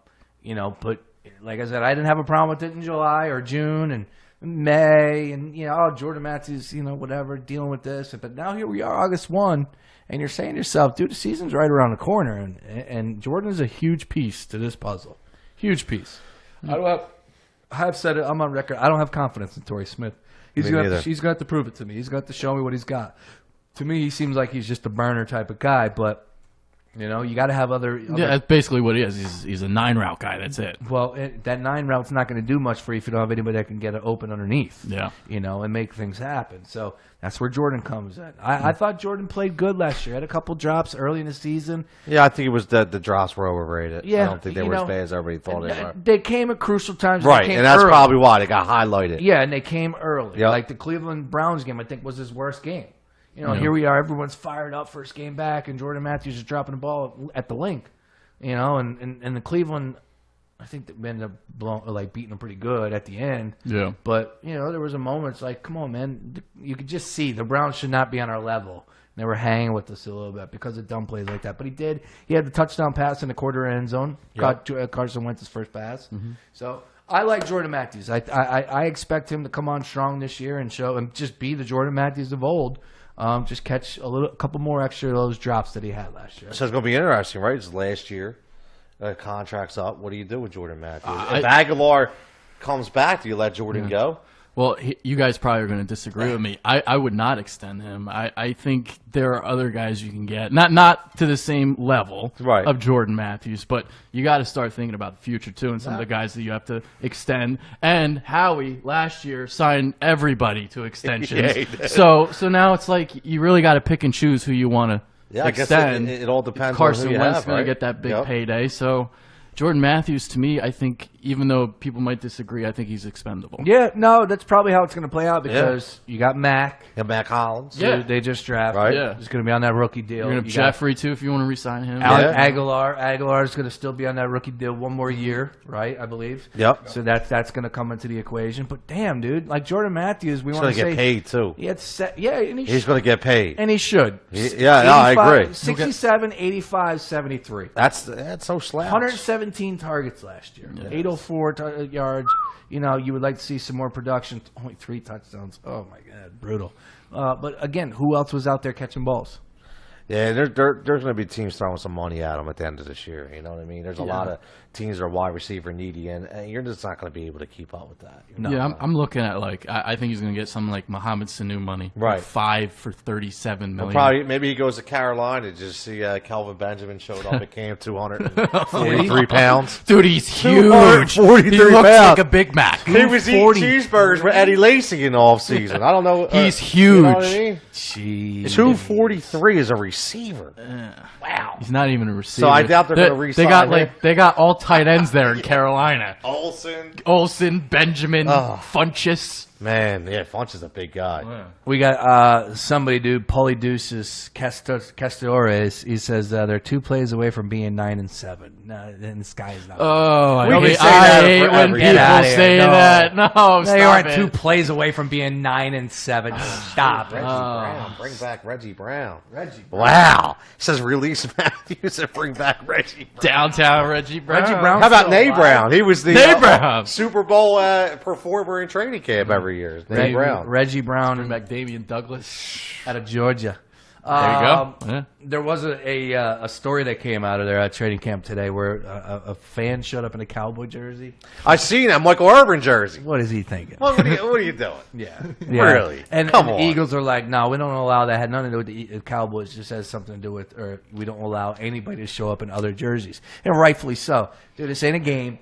But like I said, I didn't have a problem with it in July or June and May, and Jordan Matthews, whatever, dealing with this. But now here we are, August 1, and you're saying to yourself, dude, the season's right around the corner, and Jordan is a huge piece to this puzzle, huge piece. I've said it. I'm on record. I don't have confidence in Torrey Smith. He's going to have to prove it to me. He's going to have to show me what he's got. To me, he seems like he's just a burner type of guy, but you got to have other. Yeah, that's basically what he is. He's a 9-route guy. That's it. Well, that 9 route's not going to do much for you if you don't have anybody that can get it open underneath. Yeah. And make things happen. So that's where Jordan comes in. I thought Jordan played good last year. Had a couple drops early in the season. Yeah, I think it was the drops were overrated. Yeah, I don't think they were as bad as everybody thought they were. They came at crucial times. Right, and that's probably why they got highlighted. Yeah, and they came early. Yep. Like the Cleveland Browns game, I think, was his worst game. Here we are. Everyone's fired up first game back, and Jordan Matthews is dropping the ball at the link. And the Cleveland, I think they ended up beating them pretty good at the end. Yeah. But there was a moment. It's like, come on, man. You could just see the Browns should not be on our level. They were hanging with us a little bit because of dumb plays like that. But he did. He had the touchdown pass in the quarter end zone. Yep. Caught Carson Wentz's first pass. Mm-hmm. So I like Jordan Matthews. I expect him to come on strong this year and show and just be the Jordan Matthews of old. Just catch a couple more extra of those drops that he had last year. So it's going to be interesting, right? It's last year. Contract's up. What do you do with Jordan Matthews? If Aguilar comes back, do you let Jordan go? Well, you guys probably are going to disagree with me. I would not extend him. I think there are other guys you can get, not to the same level of Jordan Matthews, but you got to start thinking about the future too, and some of the guys that you have to extend. And Howie last year signed everybody to extensions, so now it's like you really got to pick and choose who you want to extend. I guess it all depends. Carson Wentz going to get that big payday, so. Jordan Matthews, to me, I think, even though people might disagree, I think he's expendable. Yeah, no, that's probably how it's going to play out because you got Mac. You got Mac Hollins. Yeah. They just drafted. Right. Yeah. He's going to be on that rookie deal. You're going to have Jeffrey, too, if you want to re-sign him. Aguilar. Aguilar is going to still be on that rookie deal one more year, right, I believe. Yep. So that's going to come into the equation. But, damn, dude, like Jordan Matthews, we want to say. He's going to get paid, too. And he's going to get paid. And he should. I agree. 67, 85, 73. That's so slouch. 117 targets last year. 804 yards. You would like to see some more production. Only 3 touchdowns. Oh, my God. Brutal. But, again, who else was out there catching balls? Yeah, there's going to be teams throwing some money at him at the end of this year. You know what I mean? There's a lot of teams that are wide receiver needy, and you're just not going to be able to keep up with that. No. Yeah, I'm looking at, I think he's going to get something like Mohamed Sanu money. Right. Like 5 for $37 million. Well, maybe he goes to Carolina to just see Kelvin Benjamin showed up at camp, 243 pounds. Dude, he's huge. 243 he looks pounds. like a Big Mac. He was eating cheeseburgers with Eddie Lacy in the offseason. I don't know. He's huge. You know what I mean? Jeez. 243 is a receiver. Wow. He's not even a receiver. So I doubt they're going to re-sign they got all tight ends there in Carolina. Olsen, Benjamin, Funchess. Man, Funch is a big guy. Yeah. We got somebody, dude, Polydeuces Castores. He says they're 2 plays away from being 9-7. No, and this guy is not. Oh, I hate when people say that. No, they aren't 2 plays away from being 9-7. Stop. Reggie Brown. Bring back Reggie Brown. Wow. It says release Matthews and bring back Reggie Brown. Downtown Reggie Brown. Brown. How about Nate Brown? He was the Brown. Super Bowl performer in training camp every year. Reggie Brown. Bring back Damian Douglas out of Georgia. There you go. Yeah. There was a story that came out of there at training camp today where a fan showed up in a Cowboy jersey. I seen that Michael Irvin jersey. What is he thinking? Well, what are you doing? Yeah. Really? And the Eagles are like, no, we don't allow that. Had nothing to do with the Cowboys. Just has something to do with, or we don't allow anybody to show up in other jerseys. And rightfully so. Dude, this ain't a game.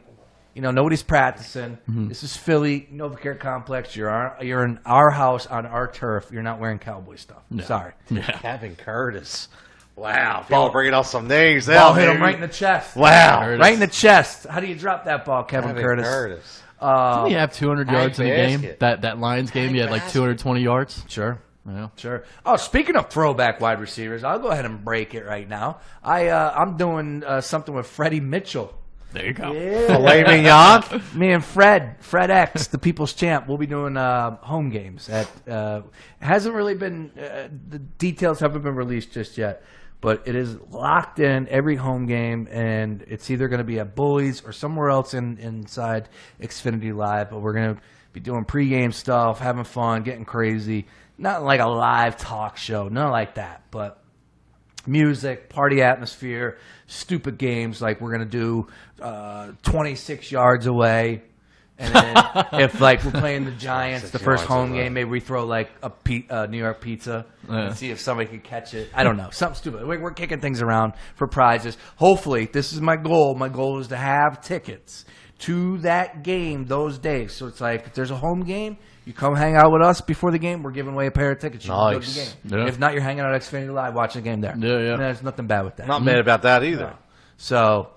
Nobody's practicing. Mm-hmm. This is Philly, Novacare Complex. You're in our house on our turf. You're not wearing Cowboy stuff. No. Sorry. Yeah. Kevin Curtis. Wow. Ball bringing out some names. Ball hit him right in the chest. Wow. Curtis. Right in the chest. How do you drop that ball, Kevin Curtis? Didn't he have 200 yards in a game? That Lions game, he had like 220 yards? Sure. Yeah, sure. Oh, speaking of throwback wide receivers, I'll go ahead and break it right now. I'm doing something with Freddie Mitchell. There you go. Filet mignon. Me and Fred X, the People's Champ, we'll be doing home games. Hasn't really been the details haven't been released just yet, but it is locked in every home game, and it's either going to be at Bullies or somewhere else inside Xfinity Live. But we're going to be doing pregame stuff, having fun, getting crazy. Not like a live talk show, nothing like that, but music, party atmosphere, stupid games like we're going to do 26 yards away. And then if like we're playing the Giants, the first home game, maybe we throw like a New York pizza and see if somebody can catch it. I don't know. Something stupid. We're kicking things around for prizes. Hopefully, this is my goal. My goal is to have tickets to that game those days. So it's like if there's a home game, you come hang out with us before the game. We're giving away a pair of tickets. You can go to the game. Yeah. If not, you're hanging out at Xfinity Live watching the game there. Yeah. And there's nothing bad with that. Not mad about that either. No. So,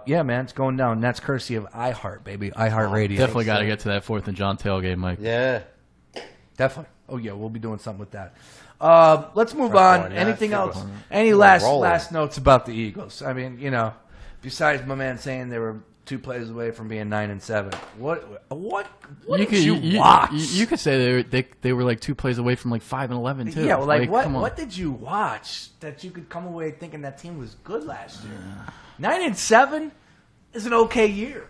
yeah, man, it's going down. And that's courtesy of iHeart, baby. iHeart Radio. Definitely got to get to that 4th and John tailgate, Mike. Yeah. Definitely. Oh, yeah, we'll be doing something with that. Let's move on. Anything else? Any last notes about the Eagles? I mean, besides my man saying they were 2 plays away from being 9-7. What did you watch? You could say they were like 2 plays away from like 5-11 too. Yeah, well, like what did you watch that you could come away thinking that team was good last year? 9-7 is an okay year.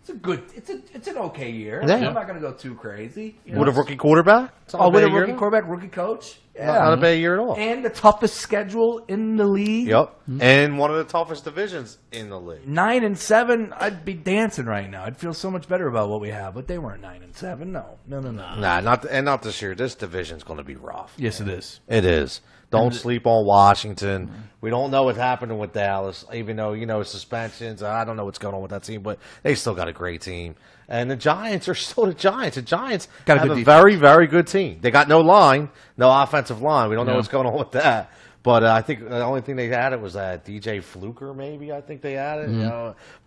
It's an okay year. Yeah. I'm not going to go too crazy. With a rookie quarterback? With a rookie quarterback, rookie coach. Yeah. Not a bad year at all. And the toughest schedule in the league. Yep. And one of the toughest divisions in the league. 9-7, I'd be dancing right now. I'd feel so much better about what we have, but they weren't 9-7. No. Nah, not this year. This division's going to be rough. Yes, it is. It is. Don't sleep on Washington. We don't know what's happening with Dallas, even though, suspensions. I don't know what's going on with that team, but they still got a great team. And the Giants are still the Giants. The Giants have a very, very good team. They got no line, no offensive line. We don't know what's going on with that. But I think the only thing they added was DJ Fluker, maybe. I think they added.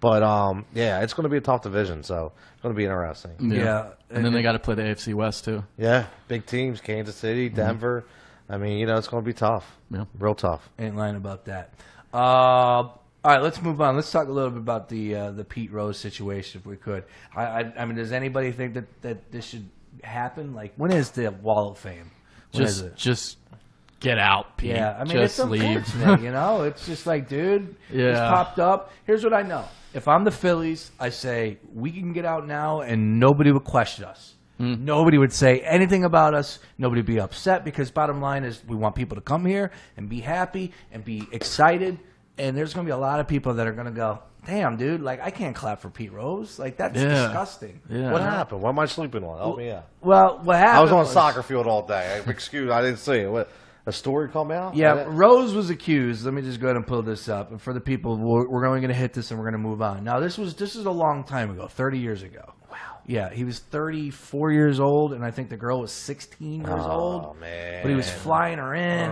But, it's going to be a tough division, so it's going to be interesting. Yeah. And then they got to play the AFC West, too. Yeah, big teams, Kansas City, Denver. I mean, it's going to be tough. Yeah. Real tough. Ain't lying about that. All right, let's move on. Let's talk a little bit about the Pete Rose situation, if we could. I mean, does anybody think that this should happen? Like, when is the Wall of Fame? Just get out, Pete. Yeah, I mean, just it's leave. It's just like, dude, it's popped up. Here's what I know. If I'm the Phillies, I say, we can get out now, and nobody would question us. Nobody would say anything about us. Nobody would be upset because bottom line is we want people to come here and be happy and be excited. And there's going to be a lot of people that are going to go, damn, dude, like I can't clap for Pete Rose. Like that's disgusting. Yeah. What happened? What am I sleeping on? Help me out. Well, what happened? I was on a soccer field all day. Excuse, I didn't see it. What, a story come out? Yeah, Rose was accused. Let me just go ahead and pull this up. And for the people, we're only going to hit this and we're going to move on. Now, this is a long time ago, 30 years ago. Wow. Yeah, he was 34 years old, and I think the girl was 16 years old. Oh, man. But he was flying her in,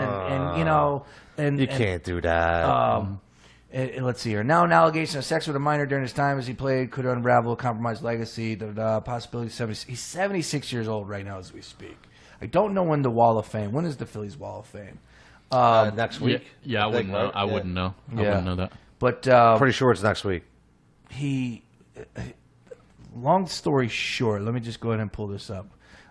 and you can't do that. Let's see here. Now, an allegation of sex with a minor during his time as he played could unravel a compromised legacy. The possibility he's 76 years old right now as we speak. I don't know when the Wall of Fame. When is the Phillies Wall of Fame? Next week. Yeah, I wouldn't know. I wouldn't know. I wouldn't know that. But pretty sure it's next week. Long story short, let me just go ahead and pull this up.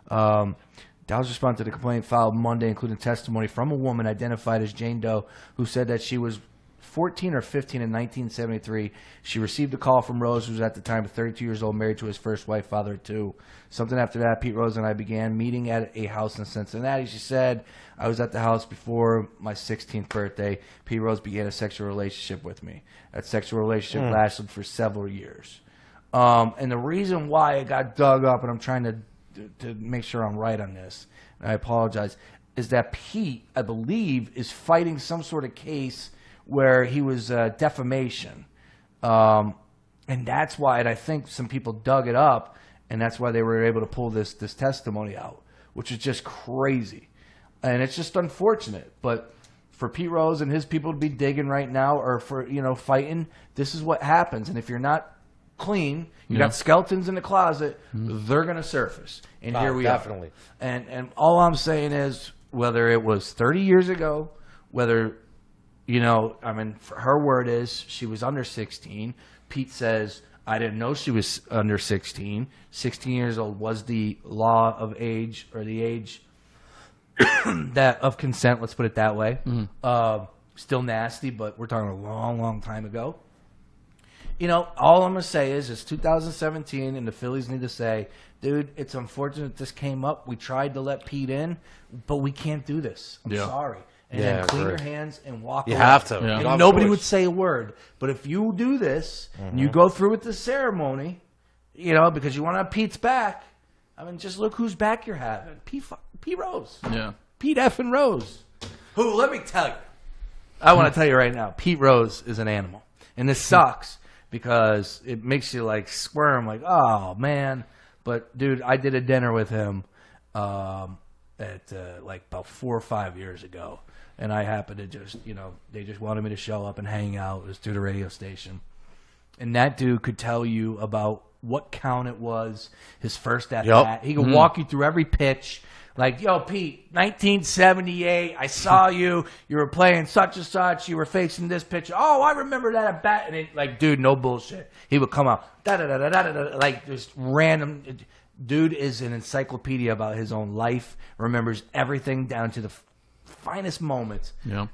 Dow's responded to the complaint filed Monday, including testimony from a woman identified as Jane Doe, who said that she was 14 or 15 in 1973. She received a call from Rose, who was at the time 32 years old, married to his first wife, father of two. Something after that, Pete Rose and I began meeting at a house in Cincinnati. She said, I was at the house before my 16th birthday. Pete Rose began a sexual relationship with me. That sexual relationship lasted for several years. And the reason why it got dug up, and I'm trying to make sure I'm right on this, and I apologize, is that Pete, I believe, is fighting some sort of case where he was defamation. And that's why, and I think some people dug it up, and that's why they were able to pull this testimony out, which is just crazy. And it's just unfortunate. But for Pete Rose and his people to be digging right now or for, fighting, this is what happens. And if you're not clean, you got skeletons in the closet, they're going to surface. And here we definitely. are. And all I'm saying is, whether it was 30 years ago, whether I mean, her word is she was under 16. Pete says, I didn't know she was under 16. 16 years old was the law of age, or the age that of consent, let's put it that way. Still nasty, but we're talking a long, long time ago. All I'm going to say is it's 2017, and the Phillies need to say, dude, it's unfortunate this came up. We tried to let Pete in, but we can't do this. I'm sorry. And then clean your hands and walk away. You have to. Yeah. And nobody would say a word. But if you do this, and you go through with the ceremony, because you want to have Pete's back, I mean, just look whose back you're having. Pete Rose. Yeah. Pete effing Rose. Who, let me tell you. I want to tell you right now, Pete Rose is an animal. And this sucks because it makes you, squirm, oh, man. But, dude, I did a dinner with him at, about 4 or 5 years ago. And I happened to just, they just wanted me to show up and hang out. It was through the radio station. And that dude could tell you about what count it was, his first at-bat. He could walk you through every pitch. Like, yo, Pete, 1978, I saw you. You were playing such and such. You were facing this pitch. Oh, I remember that at-bat. And dude, no bullshit. He would come out, da-da-da-da-da-da, just random. Dude is an encyclopedia about his own life, remembers everything down to the finest moments. Yeah.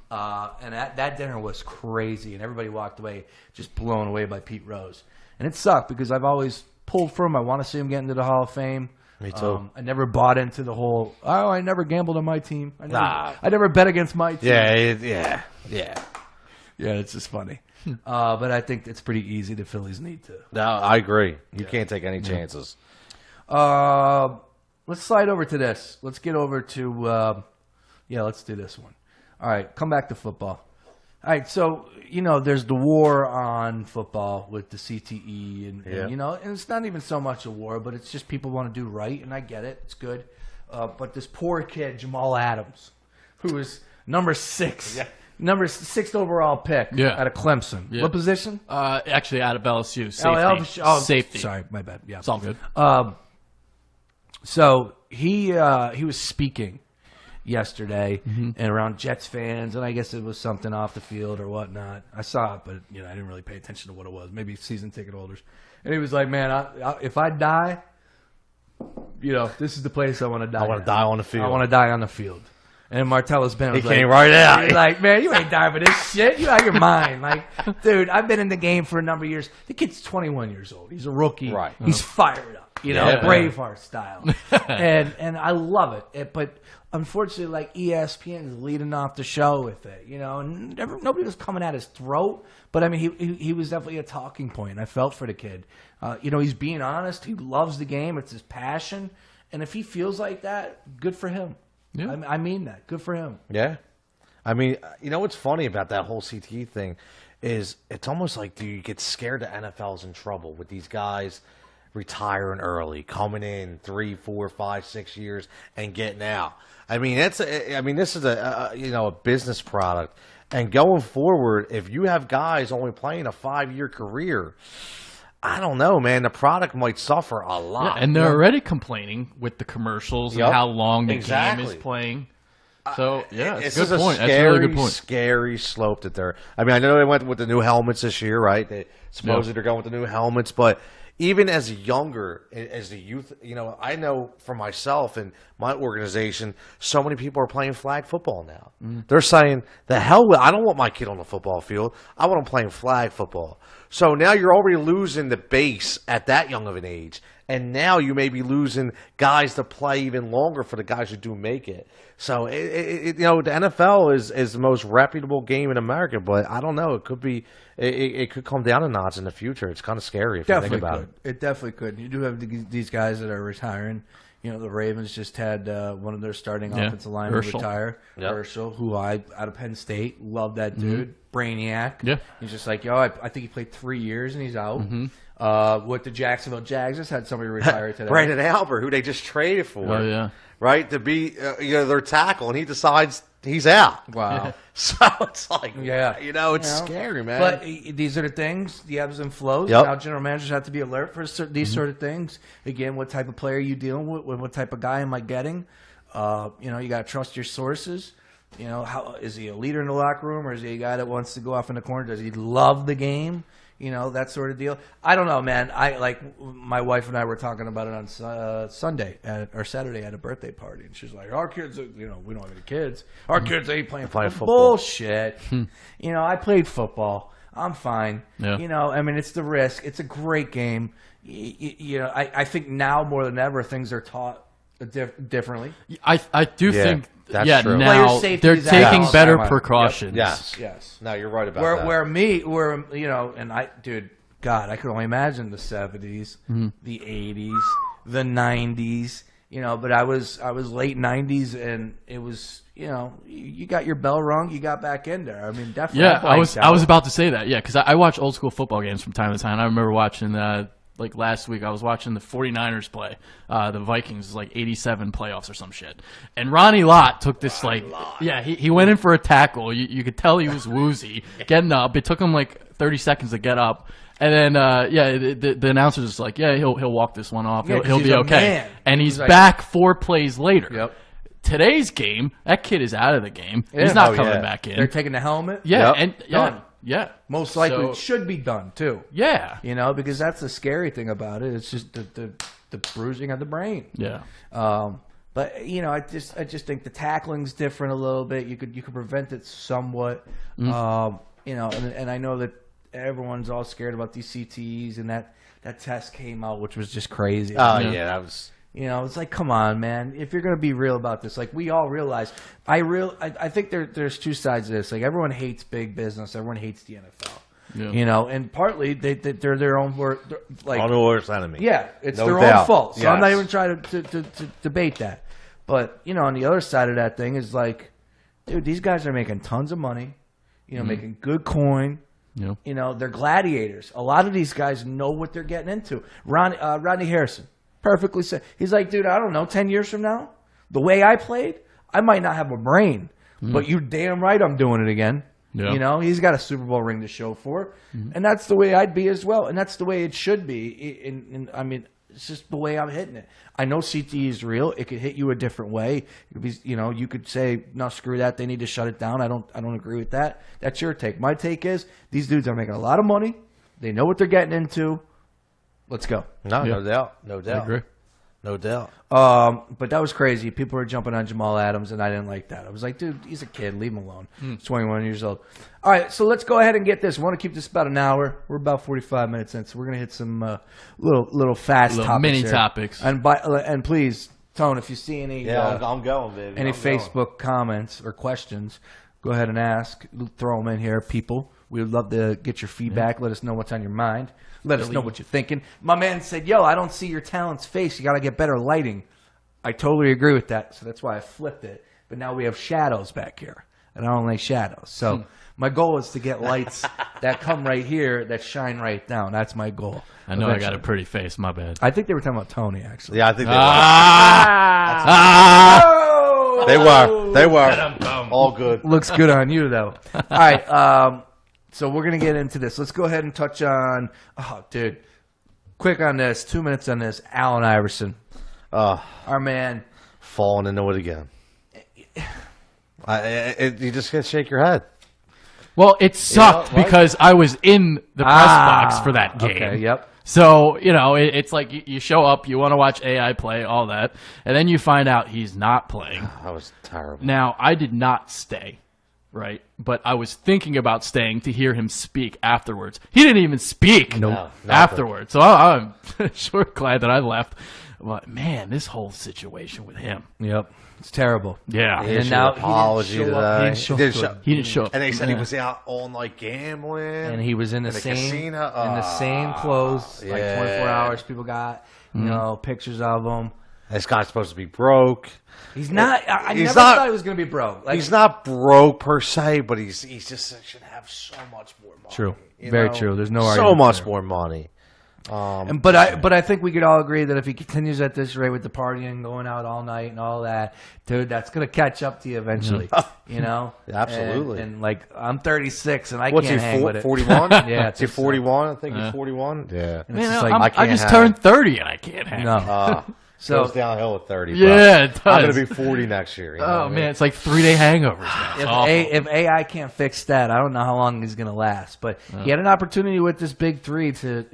And that dinner was crazy, and everybody walked away just blown away by Pete Rose. And it sucked because I've always pulled for him. I want to see him get into the Hall of Fame. Me too. I never bought into the whole, I never gambled on my team. I never bet against my team. Yeah. Yeah, it's just funny. But I think it's pretty easy. The Phillies need to. No, I agree. You can't take any chances. Let's slide over to this. Let's get over to, let's do this one. All right, come back to football. All right, so, there's the war on football with the CTE, and and it's not even so much a war, but it's just people want to do right, and I get it. It's good. But this poor kid, Jamal Adams, who is number 6 overall pick out of Clemson. Yeah. What position? Actually, out of LSU. Safety. Safety. Sorry, my bad. Yeah. It's all good. So he was speaking yesterday and around Jets fans, and I guess it was something off the field or whatnot. I saw it, but I didn't really pay attention to what it was. Maybe season ticket holders. And he was like, "Man, if I die, this is the place I want to die. I want to die on the field. I want to die on the field." And Martellus Bennett was came right out. He's like, "Man, you ain't dying for this shit. You out of your mind." Like, dude, I've been in the game for a number of years. The kid's 21 years old. He's a rookie. Right. He's fired up. Braveheart style. and I love it. But unfortunately, ESPN is leading off the show with it, and nobody was coming at his throat. But I mean, he was definitely a talking point. I felt for the kid. He's being honest. He loves the game. It's his passion. And if he feels like that, good for him. Yeah. I mean that. Good for him. Yeah. I mean, what's funny about that whole CTE thing is it's almost like, do you get scared that NFL's in trouble with these guys retiring early, coming in 3, 4, 5, 6 years and getting out? I mean, this is a business product, and going forward, if you have guys only playing a 5-year career, I don't know, man. The product might suffer a lot. Yeah, and they're already complaining with the commercials and how long the game is playing. So, it's a good point. That's a really good point. Scary slope that they're. I mean, I know they went with the new helmets this year, right? Supposedly they're going with the new helmets, but even as the youth, I know for myself and my organization, so many people are playing flag football now. They're saying, the hell with, I don't want my kid on the football field. I want him playing flag football. So now you're already losing the base at that young of an age. And now you may be losing guys to play even longer for the guys who do make it. So, the NFL is the most reputable game in America, but I don't know. It could be, it could come down a notch in the future. It's kind of scary if you think about it. It definitely could. You do have these guys that are retiring. The Ravens just had one of their starting offensive linemen retire. Herschel, who out of Penn State, love that dude. Brainiac. Yeah. He's just like, I think he played 3 years and he's out. With the Jacksonville Jags, just had somebody retire today. Brandon Albert, who they just traded for. Oh, yeah. Right? To be their tackle, and he decides he's out. Wow. So it's like, it's scary, man. But these are the things, the ebbs and flows. Now general managers have to be alert for these sort of things. Again, what type of player are you dealing with? What type of guy am I getting? You got to trust your sources. You know, how is he a leader in the locker room, or is he a guy that wants to go off in the corner? Does he love the game? You know, that sort of deal. I don't know, man. My wife and I were talking about it on Sunday or Saturday at a birthday party, and she's like, "Our kids, we don't have any kids. Our kids ain't playing football." Bullshit. You know, I played football. I'm fine. Yeah. You know, I mean, it's the risk. It's a great game. You know, I think now more than ever things are taught differently. I do think. That's true. Now they're taking better precautions. Yes. No, you're right about that. God, I could only imagine the 70s, the 80s, the 90s, but I was late 90s, and it was, you got your bell rung, you got back in there. I mean, definitely. Yeah, I was about to say that. Yeah, because I watch old school football games from time to time. I remember watching like last week, I was watching the 49ers play the Vikings, like 87 playoffs or some shit. And Ronnie Lott took this, he went in for a tackle. You could tell he was woozy getting up. It took him like 30 seconds to get up. And then, the announcer's just like, yeah, he'll walk this one off. Yeah, he'll be okay. Man. And he's back 4 plays later. Yep. Today's game, that kid is out of the game. Yeah. He's not coming back in. They're taking the helmet. Yeah, yep. Done. Yeah. Most likely it should be done, too. Yeah. Because that's the scary thing about it. It's just the bruising of the brain. Yeah. But, I just think the tackling's different a little bit. You could prevent it somewhat. And I know that everyone's all scared about these CTEs, and that test came out, which was just crazy. Oh, yeah, that was... it's like, come on, man. If you're going to be real about this, like we all realize, I think there's two sides of this. Like everyone hates big business, everyone hates the NFL. Yeah. And partly they're their own worst enemy. Yeah, it's no their doubt. own fault. So yes. I'm not even trying to debate that. But on the other side of that thing is like, dude, these guys are making tons of money. Making good coin. Yeah. They're gladiators. A lot of these guys know what they're getting into. Rodney Harrison. Perfectly said. He's like, dude, I don't know, 10 years from now, the way I played, I might not have a brain, but you're damn right I'm doing it again. Yeah. He's got a Super Bowl ring to show for it. And that's the way I'd be as well. And that's the way it should be. I mean, it's just the way I'm hitting it. I know CTE is real. It could hit you a different way. It could be, you could say, no, screw that. They need to shut it down. I don't agree with that. That's your take. My take is these dudes are making a lot of money. They know what they're getting into. Let's go. No doubt. I agree. No doubt. But that was crazy. People were jumping on Jamal Adams, and I didn't like that. I was like, dude, he's a kid. Leave him alone. He's 21 years old. All right, so let's go ahead and get this. We want to keep this about an hour. We're about 45 minutes in, so we're going to hit some little fast topics mini here. topics. And please, Tone, if you see any I'm going, baby. Any Facebook comments or questions, go ahead and ask. Throw them in here, people. We would love to get your feedback. Yeah. Let us know what's on your mind. Let us know what you're thinking. My man said, yo, I don't see your talent's face. You got to get better lighting. I totally agree with that, so that's why I flipped it. But now we have shadows back here, and I don't like shadows. So my goal is to get lights that come right here that shine right down. That's my goal. I know eventually. I got a pretty face. My bad. I think they were talking about Tony, actually. Yeah, I think they were. They were. All good. Looks good on you, though. All right, so we're going to get into this. Let's go ahead and touch on, quick on this, 2 minutes on this, Allen Iverson. Our man. Falling into it again. You just can't shake your head. Well, it sucked because I was in the press box for that game. Okay, yep. So, it's like you show up, you want to watch AI play, all that, and then you find out he's not playing. That was terrible. Now, I did not stay. Right, but I was thinking about staying to hear him speak afterwards. He didn't even speak afterwards, so I'm sure glad that I left. But man, this whole situation with him. Yep, it's terrible. Yeah, and now apology today. He didn't show up. And they said he was out all night gambling, and he was in the same casino. In the same clothes, like 24 hours. People got pictures of him. This guy's supposed to be broke. He's not. I never thought he was going to be broke. He's not broke per se, but he's just should have so much more money. True, very true. There's no argument. So much more money. But I think we could all agree that if he continues at this rate with the partying, going out all night and all that, dude, that's going to catch up to you eventually. Absolutely. And like I'm 36 and I can't hang with it. 41? Yeah, it's 41. I think he's 41. Yeah. Man, I just turned 30 and I can't hang. No. So goes downhill at 30. Yeah, it does. I'm going to be 40 next year. You know Oh what I mean? man, it's like 3-day hangovers. Man. It's awful. if AI can't fix that, I don't know how long he's going to last. But he had an opportunity with this big three to,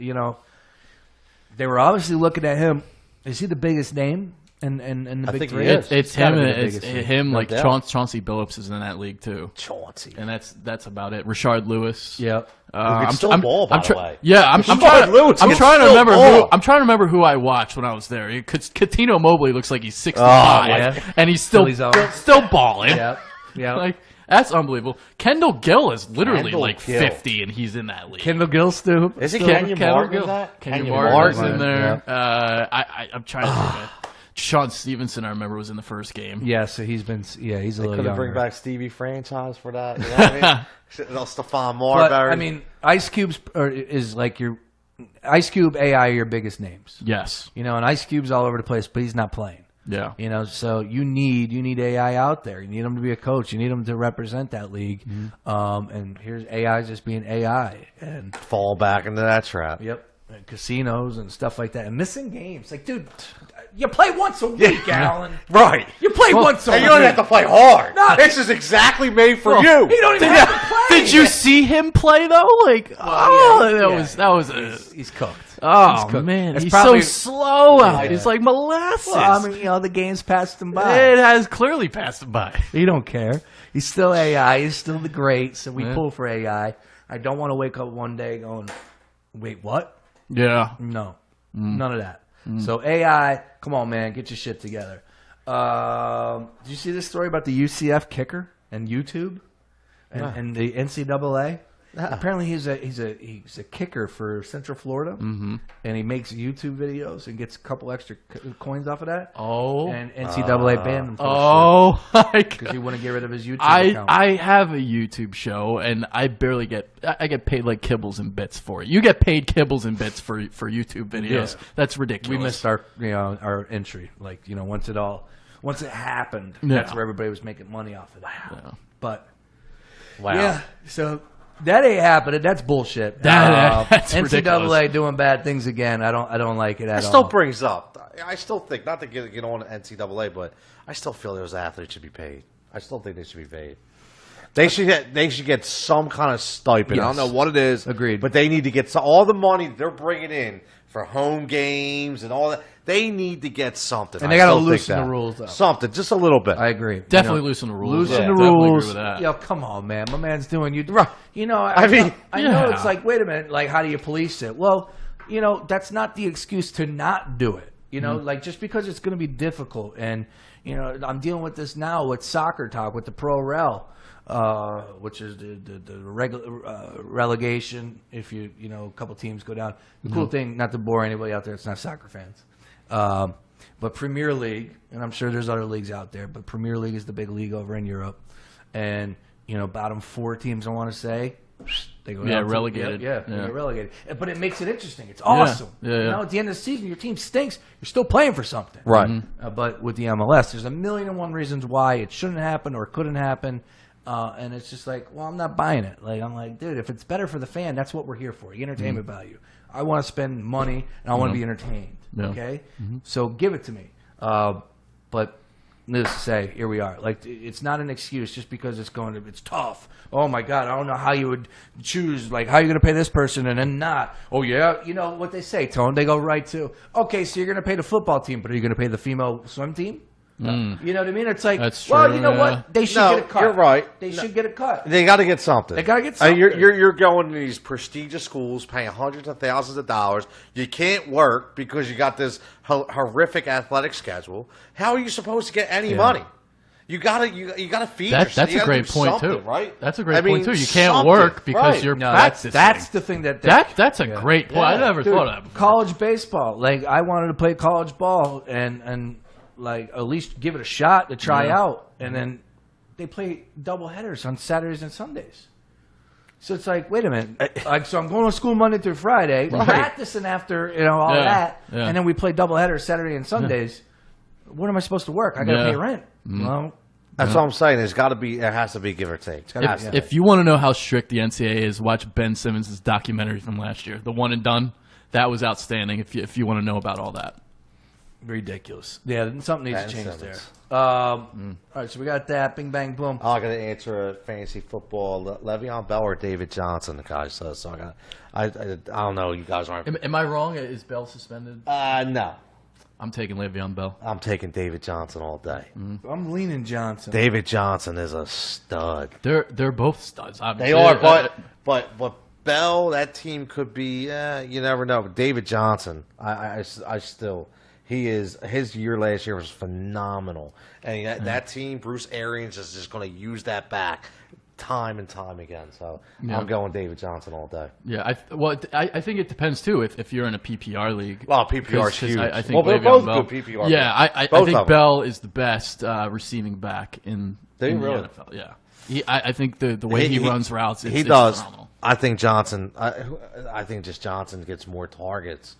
they were obviously looking at him. Is he the biggest name in the I big think three? he is. It's gotta him. be the It's biggest name. him. No Like doubt. Chauncey Billups is in that league too, Chauncey. and that's about it. Rashard Lewis. Yep. Who can still ball, by the way. Yeah, I'm Rashard trying. Lewis I'm can trying to still remember ball. I'm trying to remember who I watched when I was there. Because Catino Mobley looks like he's 65, yeah. and he's still Still his own. still balling. Yep. Yep. Like that's unbelievable. Kendall Gill is literally Kendall like Gill. 50, and he's in that league. Kendall Gilstoop. Is he Still- Kenyon Martin? Is that? Kenyon Kenyon Martin's Martin. in there. I'm trying to think of Sean Stevenson, I remember, was in the first game. Yeah, so he's been. Yeah, he's a little Couldn't younger. bring back Stevie franchise for that. You know what I mean? No, Stephon Marbury. But I mean, Ice Cube's is like your Ice Cube, AI, are your biggest names. Yes. And Ice Cube's all over the place, but he's not playing. Yeah. So you need AI out there. You need him to be a coach. You need him to represent that league. And here's AI just being AI and fall back into that trap. and casinos and stuff like that and missing games. Like, dude, you play once a week, Alan. Right. You play once a week. And you don't have to play hard. No. This is exactly made for you. You don't even have to play. Did you see him play though? Like, that was. He's cooked. Oh cooked. man, It's he's probably- so slow out. Yeah. He's like molasses. Well, I mean, the game's passed him by. it has clearly passed him by. He don't care. He's still AI. He's still the great. So we pull for AI. I don't want to wake up one day going, wait, what? Yeah. No, none of that. So AI, come on, man, get your shit together. Did you see this story about the UCF kicker and YouTube and the NCAA? Apparently, he's a kicker for Central Florida, and he makes YouTube videos and gets a couple extra coins off of that. Oh. And NCAA banned him. Oh my Because god. he wouldn't get rid of his YouTube account. I have a YouTube show and I barely get paid like kibbles and bits for it. You get paid kibbles and bits for YouTube videos. Yeah. That's ridiculous. We missed our entry. Like, once it happened, Yeah. that's where everybody was making money off of that. Yeah. But Wow. yeah, so that ain't happening. That's bullshit. That's NCAA ridiculous. doing bad things again. I don't like it at That all. still brings up. I still think, not to get on NCAA, but I still feel those athletes should be paid. I still think they should be paid. They should get some kind of stipend. I don't Yes. know what it is. Agreed. But they need to get all the money they're bringing in for home games and all that. They need to get something. And they I gotta still think loosen the that. rules up. Something, just a little bit. I agree. Definitely loosen the rules. Loosen Yeah, the definitely rules. agree with that. Yo, come on, man. My man's doing you. Right. I mean, know yeah. it's like, wait a minute. Like, how do you police it? Well, that's not the excuse to not do it. Like just because it's going to be difficult, and I'm dealing with this now with Soccer Talk with the Pro Rel, which is the regular relegation. If a couple teams go down, the cool thing, not to bore anybody out there, it's not soccer fans. But Premier League, and I'm sure there's other leagues out there, but Premier League is the big league over in Europe. And, bottom four teams, I want to say, they go down to- relegated. They Yeah. get relegated. But it makes it interesting. It's awesome. Yeah. At the end of the season, your team stinks. You're still playing for something. Right. But with the MLS, there's a million and one reasons why it shouldn't happen or couldn't happen. And it's just like, well, I'm not buying it. Like, I'm like, dude, if it's better for the fan, that's what we're here for. The entertainment value. I want to spend money and I want to be entertained. Yeah. Okay? So give it to me. But needless to say, here we are. Like, it's not an excuse just because it's tough. Oh my God, I don't know how you would choose. Like, how are you going to pay this person and then not? Oh yeah, you know what they say, Tone. They go right to, okay, so you're going to pay the football team, but are you going to pay the female swim team? You know what I mean? It's like, That's well, true, you know yeah. what? They should No, get a cut. you're right. They should get a cut. They got to get something. They gotta get something. You're going to these prestigious schools, paying hundreds of thousands of dollars. You can't work because you got this horrific athletic schedule. How are you supposed to get any money? You gotta feed yourself. That's You a gotta great do point something, too. right? That's a great I point mean, too. You can't something, work because right. you're No, practicing. that's the thing That's a great point. I never thought of that before. College baseball. Like, I wanted to play college ball and like at least give it a shot to try out, and then they play double headers on Saturdays and Sundays. So it's like, wait a minute. Like, so I'm going to school Monday through Friday, practicing after all that, and then we play double headers Saturday and Sundays. When am I supposed to work? I got to pay rent. Well, That's what I'm saying. There has to be give or take. If you want to know how strict the NCAA is, watch Ben Simmons' documentary from last year, The One and Done. That was outstanding. If you want to know about all that. Ridiculous. Yeah, something needs to change Simmons. there. All right, so we got that. Bing, bang, boom. I'm going to answer a fantasy football. Le'Veon Bell or David Johnson, the guy says. So I don't know. You guys aren't. Am I wrong? Is Bell suspended? No. I'm taking Le'Veon Bell. I'm taking David Johnson all day. I'm leaning Johnson. David Johnson is a stud. They're both studs. They are, but Bell, that team could be. You never know. But David Johnson, I still. His year last year was phenomenal, and that team, Bruce Arians is just going to use that back time and time again. So I'm going David Johnson all day. Yeah, I think it depends too. If you're in a PPR league, well, PPR is huge. I think they're both good PPR. Yeah, I think Bell is the best receiving back in the NFL. Yeah, I think the way he runs routes, he does. Phenomenal. I think Johnson. I think just Johnson gets more targets.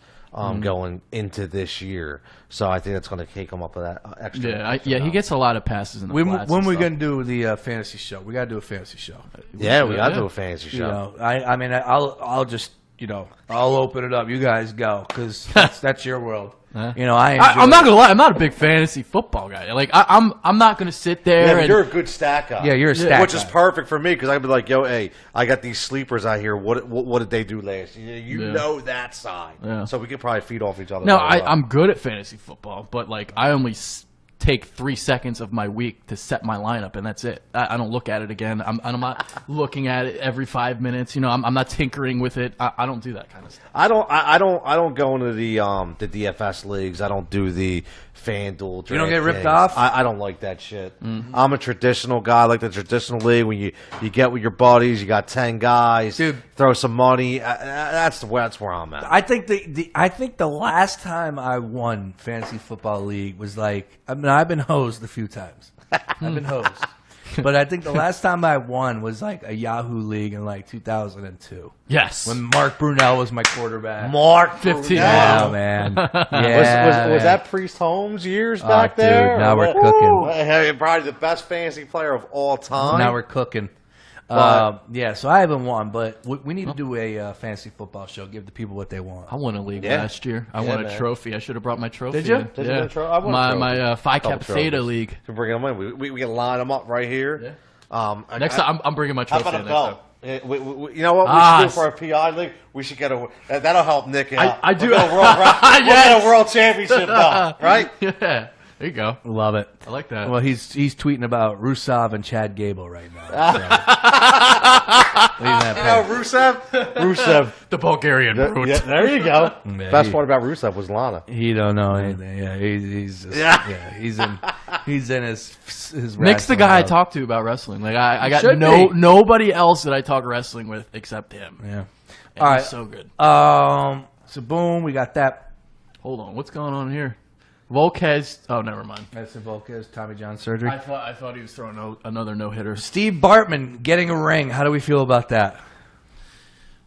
Going into this year, so I think that's going to take him up with that extra. He gets a lot of passes in the flats. When we're going to do the fantasy show, we got to do a fantasy show. Yeah, we got to do a fantasy show. You know, I mean, I'll just I'll open it up. You guys go because that's your world. You know, I'm not gonna lie. I'm not a big fantasy football guy. Like I'm not gonna sit there. You're a good stat guy. Yeah, you're a stat which guy. is perfect for me because I'd be like, yo, hey, I got these sleepers out here. What did they do last? You know that side. Yeah. So we could probably feed off each other. No, I'm good at fantasy football, but like I only take 3 seconds of my week to set my lineup, and that's it. I don't look at it again. I'm not looking at it every 5 minutes. You know, I'm not tinkering with it. I don't do that kind of stuff. I don't go into the DFS leagues. I don't do the FanDuel. You don't get ripped off? I don't like that shit. Mm-hmm. I'm a traditional guy. I like the traditional league when you get with your buddies. You got 10 guys. Dude, throw some money. That's where I'm at. I think the last time I won fantasy football league was like, I mean, I've been hosed a few times. I've been hosed. But I think the last time I won was like a Yahoo league in like 2002. Yes. When Mark Brunell was my quarterback. Mark 15. Yeah, man. Yeah, was that Priest Holmes years back there? Dude, now we're cooking. Probably the best fantasy player of all time. Now we're cooking. Yeah, so I haven't won, but we need to do a fantasy football show. Give the people what they want. I won a league last year. I won a trophy. I should have brought my trophy. Did you? In. Did you win a trophy? I won a trophy. My Phi Kappa Theta league. To bring them in, we can line them up right here. Yeah. Next time, I'm bringing my trophy. How about in a belt? You know what we should do for our PI league? We should get that'll help Nick out. I do. We'll get a world championship belt, right? Yeah. There you go. Love it. I like that. Well, he's tweeting about Rusev and Chad Gable right now. Rusev. The Bulgarian brute. Yeah, there you go. Best part about Rusev was Lana. He don't know anything. Yeah, he's in his Nick's the guy I talk to about wrestling. Like I got nobody else that I talk wrestling with except him. Yeah. And all right. He's so good. So boom, we got that. Hold on. What's going on here? Volquez. Oh, never mind. That's the Volquez Tommy John surgery. I thought he was throwing another no-hitter. Steve Bartman getting a ring. How do we feel about that?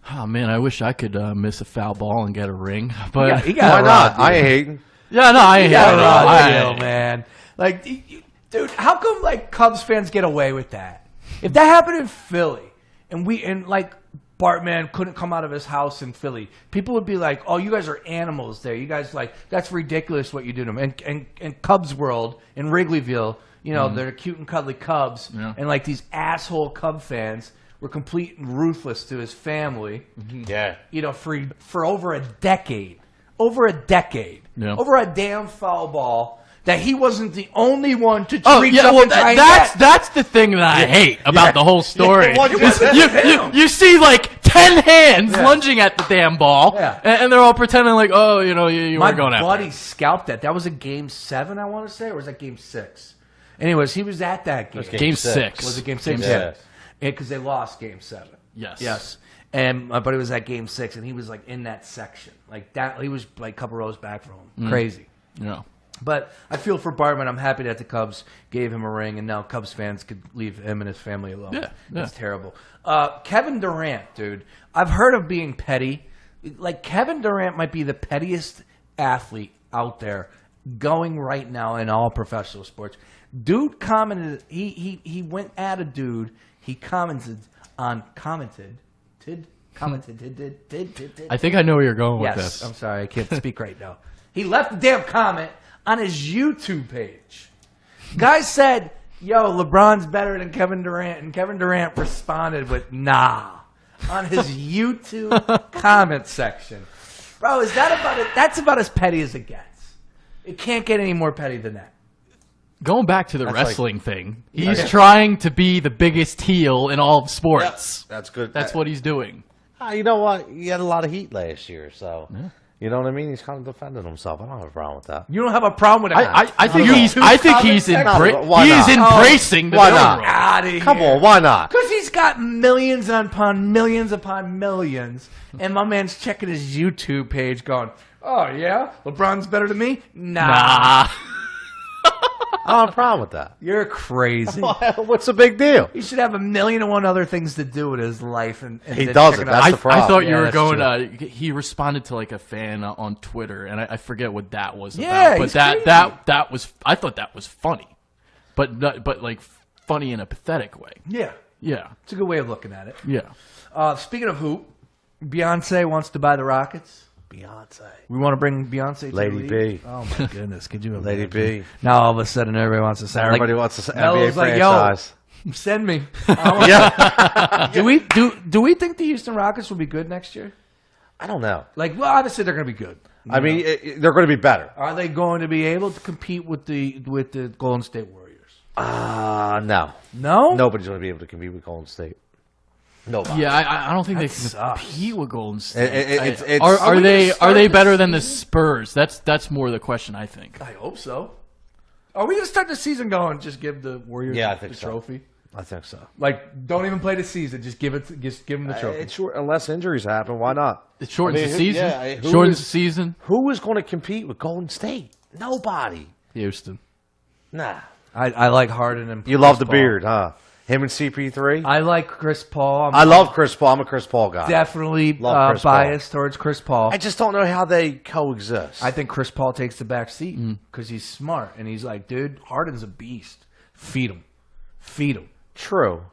Oh man, I wish I could miss a foul ball and get a ring. But he got why not? I ain't hating. Yeah, no, I ain't hating. Man, like, dude, how come like Cubs fans get away with that? If that happened in Philly, and like Bartman couldn't come out of his house in Philly, people would be like, "Oh, you guys are animals there. You guys like that's ridiculous what you do to them." And Cubs world in Wrigleyville, you know, they're cute and cuddly Cubs, and like these asshole Cub fans were complete and ruthless to his family. Yeah, you know, for over a decade, over a damn foul ball. That he wasn't the only one to treat that's the thing that I hate about the whole story. You see like 10 hands lunging at the damn ball, and they're all pretending like, oh, you know, you weren't going after. My buddy scalped that. That was a Game 7, I want to say, or was that Game 6? Anyways, he was at that game. Game 6. Was it Game 6? Yeah. Because they lost Game 7. Yes. And my buddy was at Game 6, and he was like in that section. Like that, he was like a couple rows back from him. Crazy. Yeah. But I feel for Bartman. I'm happy that the Cubs gave him a ring, and now Cubs fans could leave him and his family alone. Yeah. That's terrible. Kevin Durant, dude. I've heard of being petty. Like, Kevin Durant might be the pettiest athlete out there going right now in all professional sports. Dude commented. He went at a dude. He commented. I think I know where you're going with this. Yes, I'm sorry. I can't speak right now. He left a damn comment on his YouTube page. Guy said, yo, LeBron's better than Kevin Durant. And Kevin Durant responded with, nah, on his YouTube comment section. Bro, is that about it? That's about as petty as it gets. It can't get any more petty than that. Going back to the wrestling thing, he's trying to be the biggest heel in all of sports. Yep, that's good. That's what he's doing. You know what? He had a lot of heat last year, so you know what I mean. He's kind of defending himself. I don't have a problem with that. You don't have a problem with that? I think he's embracing the Why villain not? role. Out of here. Come on, why not? Because he's got millions upon millions upon millions, and my man's checking his YouTube page going, oh, yeah? LeBron's better than me? Nah. I don't have a problem with that. You're crazy. What's the big deal? He should have 1,000,001 other things to do with his life. And He then doesn't. check it That's out. the problem. I thought you Yeah, were that's going. true. He responded to like a fan on Twitter, and I forget what that was Yeah, about. But he's crazy. that was. I thought that was funny, but like funny in a pathetic way. Yeah. Yeah, It's a good way of looking at it. yeah. Speaking of hoop, Beyonce wants to buy the Rockets. Beyonce. We want to bring Beyonce to Lady the league. B. Oh, my goodness. Could you Lady imagine? B. Now all of a sudden everybody wants to send Everybody wants to say Melo's NBA like, franchise. yo, send me. Yeah. Do we think the Houston Rockets will be good next year? I don't know. Like, well, obviously they're going to be good. I mean, they're going to be better. Are they going to be able to compete with the Golden State Warriors? No. No? Nobody's going to be able to compete with Golden State. Nobody. Yeah, I don't think they can sucks. compete with Golden State. It's- Are we they gonna start are they the better than the season? Spurs? That's more the question, I think. I hope so. Are we going to start the season going just give the Warriors Yeah, I think the so. trophy? I think so. Like, don't even play the season. Just give them the trophy. It's short, unless injuries happen, why not? It shortens I mean, the season. yeah, who shortens is- the season. Who is going to compete with Golden State? Nobody. Houston. Nah. I like Harden and You Chris love the Paul. beard, huh? Him and CP3? I like Chris Paul. I love Chris Paul. I'm a Chris Paul guy. Definitely Love Chris Paul. biased towards Chris Paul. I just don't know how they coexist. I think Chris Paul takes the back seat because he's smart and he's like, dude, Harden's a beast. Feed him. True.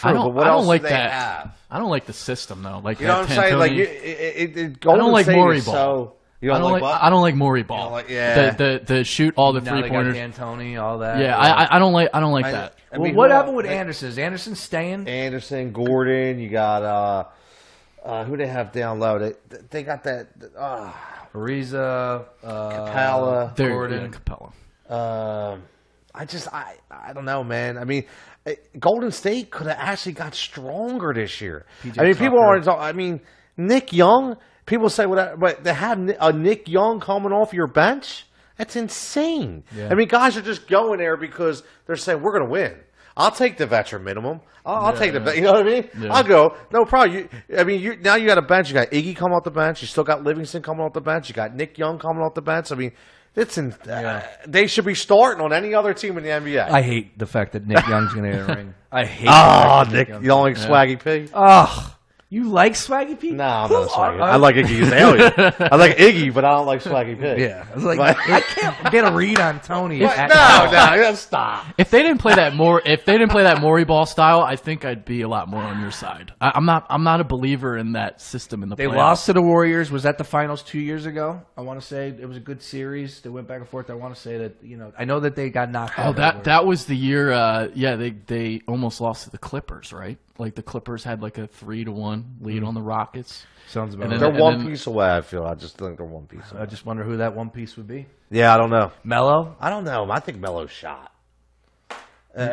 I But don't. what I else don't like do they that. have? I don't like the system though. Like You know what I'm saying? Like, Golden like State Maury is ball. so. You I don't don't like like. what? I don't like Maury ball. like- yeah. The shoot all the Now they 3-pointers. got D'Antoni, all that. Yeah, I don't like. I don't like that. I Well, mean, what who happened else? with Anderson? Is Anderson staying? Anderson, Gordon. You got who they have down low? They got that Ariza, Capella. They're Gordon. Capella. I don't know, man. I mean, Golden State could have actually got stronger this year. PJ I mean, people Tucker. are. I mean, Nick Young. People say what, but to have a Nick Young coming off your bench, that's insane. Yeah. I mean, guys are just going there because they're saying we're going to win. I'll take the veteran minimum. I'll take the, you know what I mean? Yeah. I'll go, no problem. Now you got a bench. You got Iggy coming off the bench. You still got Livingston coming off the bench. You got Nick Young coming off the bench. I mean, they should be starting on any other team in the NBA. I hate the fact that Nick Young's going to get a ring. I hate Oh, the fact that Nick, Young's you don't like Swaggy P? Oh, you like Swaggy P? No, I'm Who not a Swaggy. are- I like Iggy Azalea. I like Iggy, but I don't like Swaggy P. Yeah. I was like, But- I can't get a read on Tony. No, stop. If they didn't play that Maury ball style, I think I'd be a lot more on your side. I'm not a believer in that system in the They playoffs. lost to the Warriors. Was that the finals 2 years ago? I want to say it was a good series. They went back and forth. I want to say that, I know that they got knocked out. Oh, that was the year. They almost lost to the Clippers, right? Like the Clippers had like a 3-1 lead on the Rockets. sounds about and right. then- They're one piece away, I feel. I just think they're one piece away. I just wonder who that one piece would be. Yeah, I don't know. Melo? I don't know. I think Melo's shot.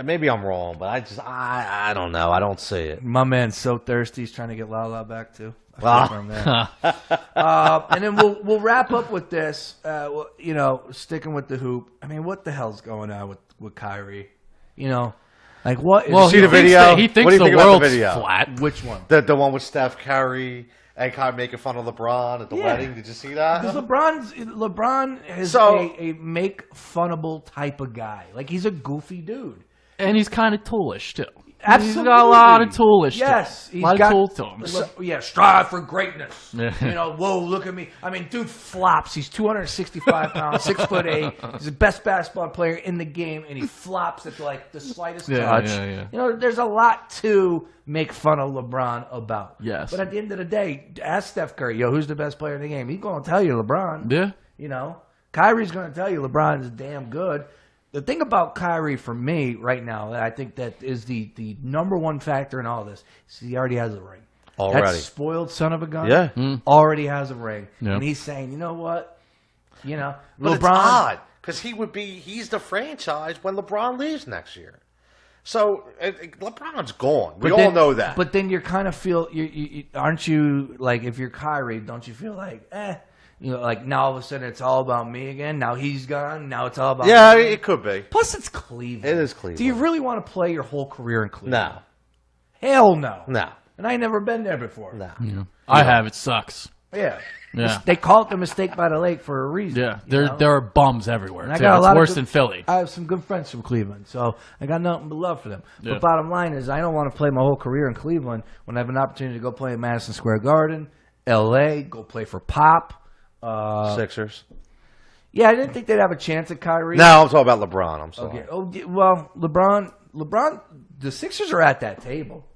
Maybe I'm wrong, but I don't know. I don't see it. My man's so thirsty. He's trying to get Lala back too. I Ah. feel for him there. And then we'll wrap up with this. Sticking with the hoop. I mean, what the hell's going on with Kyrie? Like what? Is Well, see he the thinks video? that- He What thinks do you the think about the world's video? flat. which one? The one with Steph Curry and kind of making fun of LeBron at the Yeah. wedding. Did you see that? Because LeBron is So- a make funnable type of guy. Like he's a goofy dude. And he's kind of toolish too. Absolutely. He's got a lot of toolish. Yes, to him. A lot of tool to him. Strive for greatness. Yeah. Whoa, look at me. I mean, dude flops. He's 265 pounds, 6'8". He's the best basketball player in the game, and he flops at like the slightest touch. Yeah. There's a lot to make fun of LeBron about. Yes. But at the end of the day, ask Steph Curry, who's the best player in the game? He's going to tell you LeBron. Yeah. You know, Kyrie's going to tell you LeBron is damn good. The thing about Kyrie for me right now that I think that is the number one factor in all this is he already has a ring. Already. That spoiled son of a gun already has a ring. Yeah. And he's saying, you know what? You know, But LeBron. it's odd because he's the franchise when LeBron leaves next year. So LeBron's gone. We all know that. But then you kind of feel, aren't you, like, if you're Kyrie, don't you feel like, you know, like now all of a sudden it's all about me again? Now he's gone. Now it's all about me. It could be. Plus, it's Cleveland. It is Cleveland. Do you really want to play your whole career in Cleveland? No. Hell no. No. And I ain't never been there before. No. Yeah. I have. It sucks. Yeah. Yeah. They call it the mistake by the lake for a reason. Yeah, you know? there are bums everywhere. And I Too. got a It's lot of worse good- than Philly. I have some good friends from Cleveland, so I got nothing but love for them. Yeah. But bottom line is, I don't want to play my whole career in Cleveland when I have an opportunity to go play in Madison Square Garden, L.A., go play for Pop. Sixers. Yeah, I didn't think they'd have a chance at Kyrie. No, I'm talking about LeBron. I'm sorry. Okay. Oh, well, LeBron, the Sixers are at that table.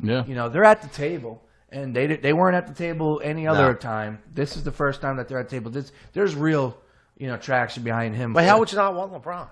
Yeah. You know, they're at the table, and they weren't at the table any other No. time. This is the first time that they're at the table. There's real, traction behind him. But how would you not want LeBron?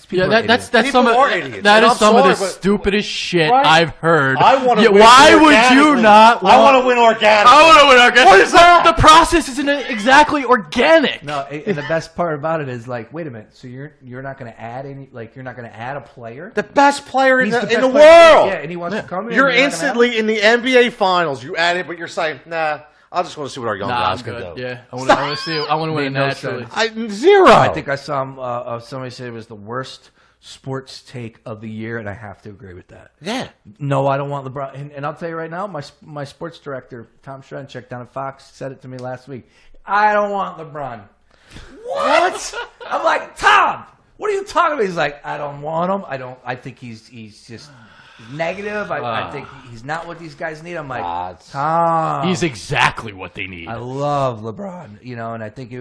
Yeah, that's People some of are idiots. that And is I'm some of the sorry, but- stupidest shit Right. I've heard. I want to win why would you organically. not? I want to win organically. I want to win organic. What is that? The process isn't exactly organic. No, and the best part about it is like, wait a minute. So you're not going to add any, like you're not going to add a player. The best player in He's the best world. player. Yeah, and he wants to come in. You're and not gonna instantly in the NBA Finals. You add it, but you're saying, nah, I just want to see what our young Nah, I'm guys can good. do. Yeah, I want to see. I want to win it Made no naturally. sense. Zero. I think I saw somebody say it was the worst sports take of the year, and I have to agree with that. Yeah. No, I don't want LeBron. And I'll tell you right now, my sports director, Tom Shrenchek, down at Fox, said it to me last week. I don't want LeBron. What? I'm like, Tom, what are you talking about? He's like, I don't want him. I think he's just negative. I think he's not what these guys need. I'm like, Tom. He's exactly what they need. I love LeBron, and I think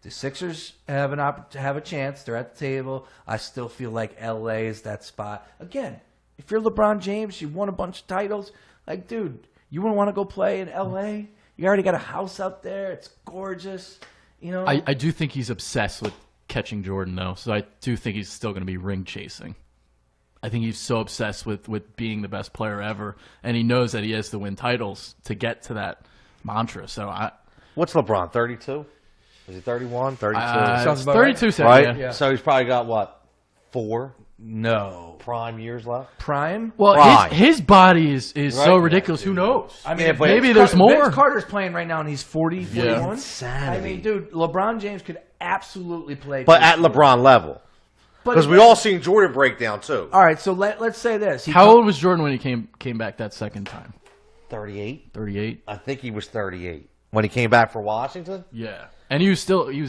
the Sixers have have a chance. They're at the table. I still feel like LA is that spot. Again, if you're LeBron James, you won a bunch of titles. Like, dude, you wouldn't want to go play in LA? You already got a house out there. It's gorgeous. I do think he's obsessed with catching Jordan, though. So I do think he's still going to be ring chasing. I think he's so obsessed with being the best player ever, and he knows that he has to win titles to get to that mantra. So What's LeBron, 32? Is he 31, 32? Sounds about 32 right. said, right? yeah. So he's probably got, what, 4 No. prime years left? Prime? Well, Right. his body is so Right. ridiculous. Who knows? I mean, Yeah, but maybe Vince there's more. Vince Carter's playing right now, and he's 40, 41. Insanity. I mean, dude, LeBron James could absolutely play. But to at his LeBron level. But- Because we all seen Jordan break down, too. All right, so let's say this. How old was Jordan when he came back that second time? 38? 38. I think he was 38. When he came back for Washington? Yeah, and he was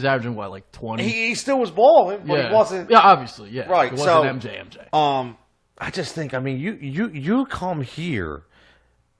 averaging what, like 20? He still was balling, but yeah. he wasn't. Yeah, obviously, yeah. Right, It wasn't so- MJ. I just think, I mean, you come here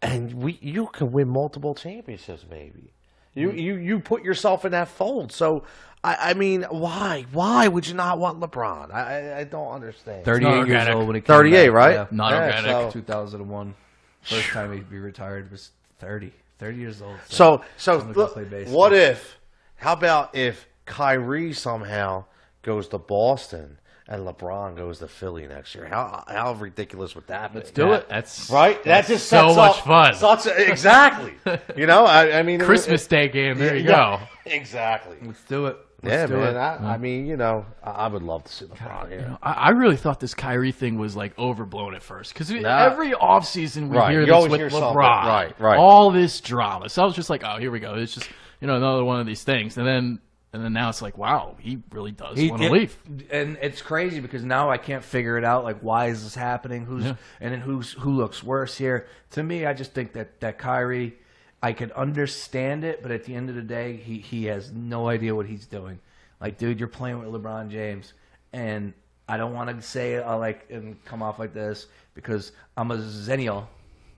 and you can win multiple championships, maybe. You put yourself in that fold. So, I mean, why? Why would you not want LeBron? I don't understand. 38 years organic. old when he came 38, back. right? Yeah. Not organic. so- 2001. First time he'd be retired was 30. 30 years old. So I'm gonna go look, play baseball. what if? How about if Kyrie somehow goes to Boston and LeBron goes to Philly next year? How ridiculous would that be? Let's do it. That's Right? That just so sets much up fun. Exactly. I mean, Christmas Day game. There you yeah, go. Exactly. Let's do it. Yeah, Let's do man. it. I mean, I would love to see LeBron here. I really thought this Kyrie thing was like overblown at first because Nah. every offseason we Right, hear you this always with hear LeBron, something. Right. all this drama. So I was just like, oh, here we go. It's just another one of these things, and then now it's like, wow, he really does want to leave. And it's crazy because now I can't figure it out. Like, why is this happening? And then who looks worse here? To me, I just think that Kyrie, I could understand it, but at the end of the day, he has no idea what he's doing. Like, dude, you're playing with LeBron James, and I don't want to say it and come off like this because I'm a Zennial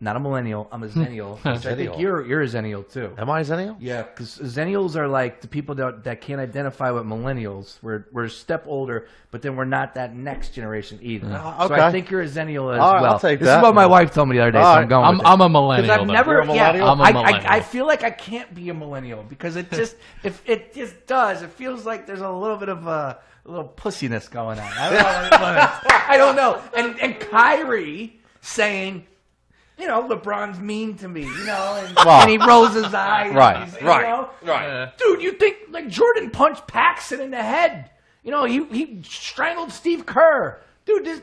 not a millennial. I'm a zennial. I think Zennial. you're a zennial too. Am I a zennial? Yeah, because zennials are like the people that can't identify with millennials. We're a step older, but then we're not that next generation either. So Okay. I think you're a zennial as All right, well. I'll take this that. is what my wife told me the other day, so I'm going with it. I'm a millennial. Because I've never, You're a millennial? I'm a millennial. I feel like I can't be a millennial because it just, if it just does, it feels like there's a little bit of a little pussiness going on. I don't know. I don't know. And Kyrie saying, you know, LeBron's mean to me, you know, and he rolls his eyes. Right, and right. Dude, you think like Jordan punched Paxson in the head? You know, he strangled Steve Kerr. Dude,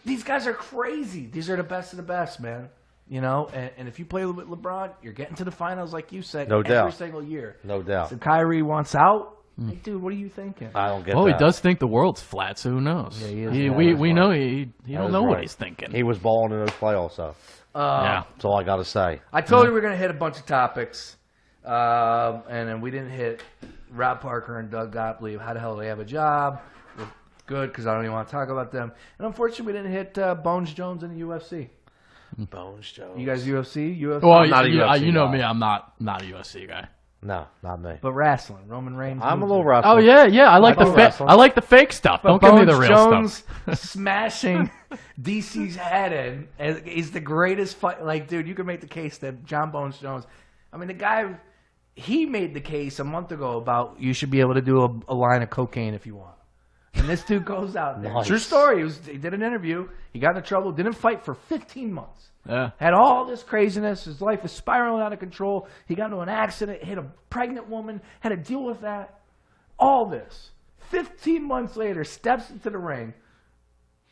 these guys are crazy. These are the best of the best, man. You know, and if you play with LeBron, you're getting to the finals, like you said, No every doubt. single year. No doubt. So Kyrie wants out. Like, dude, what are you thinking? I don't get Well, that. he does think the world's flat, so who knows? Yeah, he is. We know he don't is know what right. he's thinking. He was balling in those playoffs, so yeah. that's all I got to say. I told you we were going to hit a bunch of topics, and then we didn't hit Rob Parker and Doug Gottlieb. How the hell do they have a job? Well, good, because I don't even want to talk about them. And unfortunately, we didn't hit Bones Jones in the UFC. Bones Jones. You guys UFC? UFC? Well, I'm not a UFC you know guy. me. I'm not a UFC guy. No, not me. But wrestling. Roman Reigns. I'm a moves little it. wrestling. Oh yeah. I like I the like wrestling. I like the fake stuff. But Don't give me the Bones real Jones stuff. smashing DC's head in is the greatest fight. Like, dude, you can make the case that John Bones Jones. I mean, the guy, he made the case a month ago about you should be able to do a line of cocaine if you want. And this dude goes out there. Nice. True story. He did an interview. He got into trouble. Didn't fight for 15 months. Yeah. Had all this craziness. His life was spiraling out of control. He got into an accident, hit a pregnant woman, had to deal with that. All this. 15 months later, steps into the ring,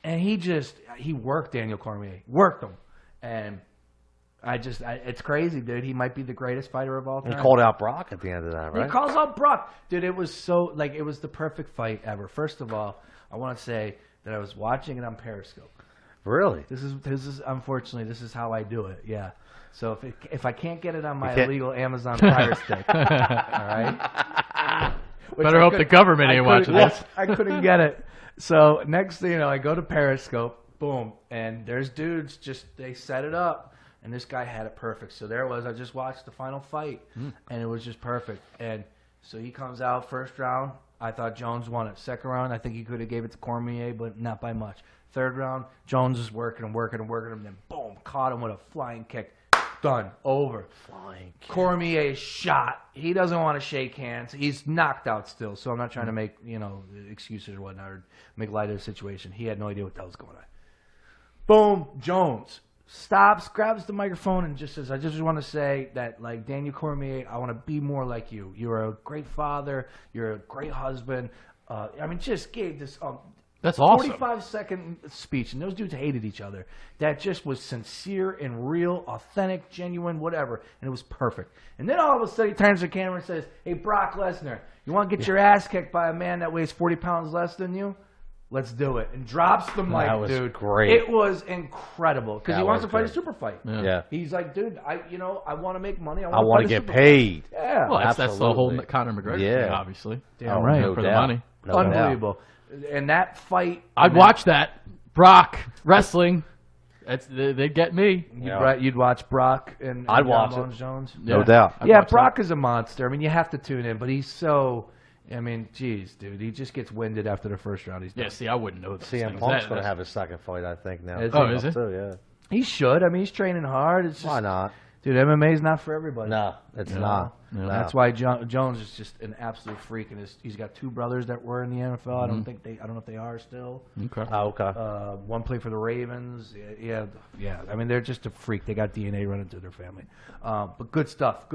and he worked Daniel Cormier. Worked him. And it's crazy, dude. He might be the greatest fighter of all time. He called out Brock at the end of that, right? He calls out Brock. Dude, it was so, it was the perfect fight ever. First of all, I want to say that I was watching it on Periscope. Really? This is unfortunately, this is how I do it. Yeah. So if I can't get it on my can't- illegal Amazon Fire Stick, all right. Which Better I hope the government ain't watching this. I couldn't get it. So next thing you know, I go to Periscope, boom, and there's dudes they set it up, and this guy had it perfect. So there it was. I just watched the final fight, and it was just perfect. And so he comes out first round. I thought Jones won it. Second round, I think he could have gave it to Cormier, but not by much. Third round, Jones is working and then boom, caught him with a flying kick. Done. Over. Flying kick. Cormier shot. He doesn't want to shake hands. He's knocked out still, so I'm not trying to make, excuses or whatnot or make light of the situation. He had no idea what the hell was going on. Boom, Jones stops, grabs the microphone, and just says, I just want to say that, like, Daniel Cormier, I want to be more like you. You're a great father. You're a great husband. Just gave this... That's awesome. 45-second speech, and those dudes hated each other. That just was sincere and real, authentic, genuine, whatever, and it was perfect. And then all of a sudden he turns to the camera and says, hey, Brock Lesnar, you want to get your ass kicked by a man that weighs 40 pounds less than you? Let's do it. And drops the mic, That was dude. great. It was incredible because he That wants to was fight a good. super fight. Yeah. He's like, dude, I want to make money. I want to get paid. Yeah. Well, that's the whole Absolutely. Conor McGregor Yeah. thing, obviously. Damn right. No For doubt. the money. No doubt. Unbelievable. And that fight... I'd watch that. Brock wrestling. They'd get me. You'd watch Brock and I'd John watch it. Bones Jones. No doubt. I'd Yeah, watch Brock is a monster. I mean, you have to tune in, but he's so... geez, dude. He just gets winded after the first round. He's that. done. Yeah, see, I wouldn't know this. CM Punk's going to have his second fight, I think, now. Is he? Oh, is it? Too, yeah. He should. I mean, he's training hard. It's just, Why not? Dude, MMA is not for everybody. No, it's not. No. No. That's why Jones is just an absolute freak, and he's got two brothers that were in the NFL. I don't know if they are still. Okay. Oh, okay. One played for the Ravens. Yeah. I mean, they're just a freak. They got DNA running through their family. But good stuff,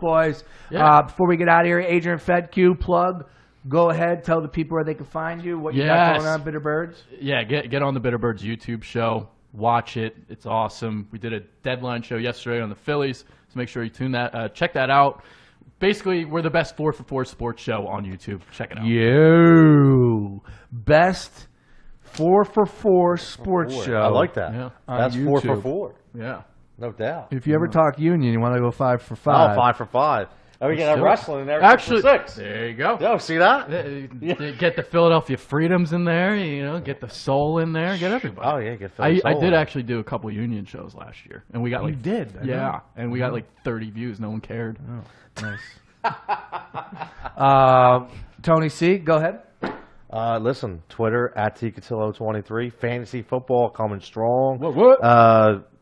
boys. Yeah. Before we get out of here, Adrian Fedq, plug. Go ahead, tell the people where they can find you. What you got going on, Bitter Birds. Yeah, get on the Bitter Birds YouTube show. Watch it. It's awesome. We did a deadline show yesterday on the Phillies, so make sure you check that out. Basically, we're the best 4for4 sports show on YouTube. Check it out. Best 4for4 sports show. I like that. Yeah. That's On 4 YouTube. for 4. Yeah. No doubt. If you ever talk union, you want to go 5 for 5. Oh, 5 for 5. Oh, we got wrestling in there. Actually, 6. there you go. Yo, see that? Get the Philadelphia Freedoms in there, get the Soul in there, get everybody. Oh, yeah, get Philly I Soul did in. actually do a couple union shows last year, and we got You did? I know. and we got like 30 views. No one cared. Nice. Tony C, go ahead. Listen, Twitter at Tcatillo23. Fantasy football coming strong. What?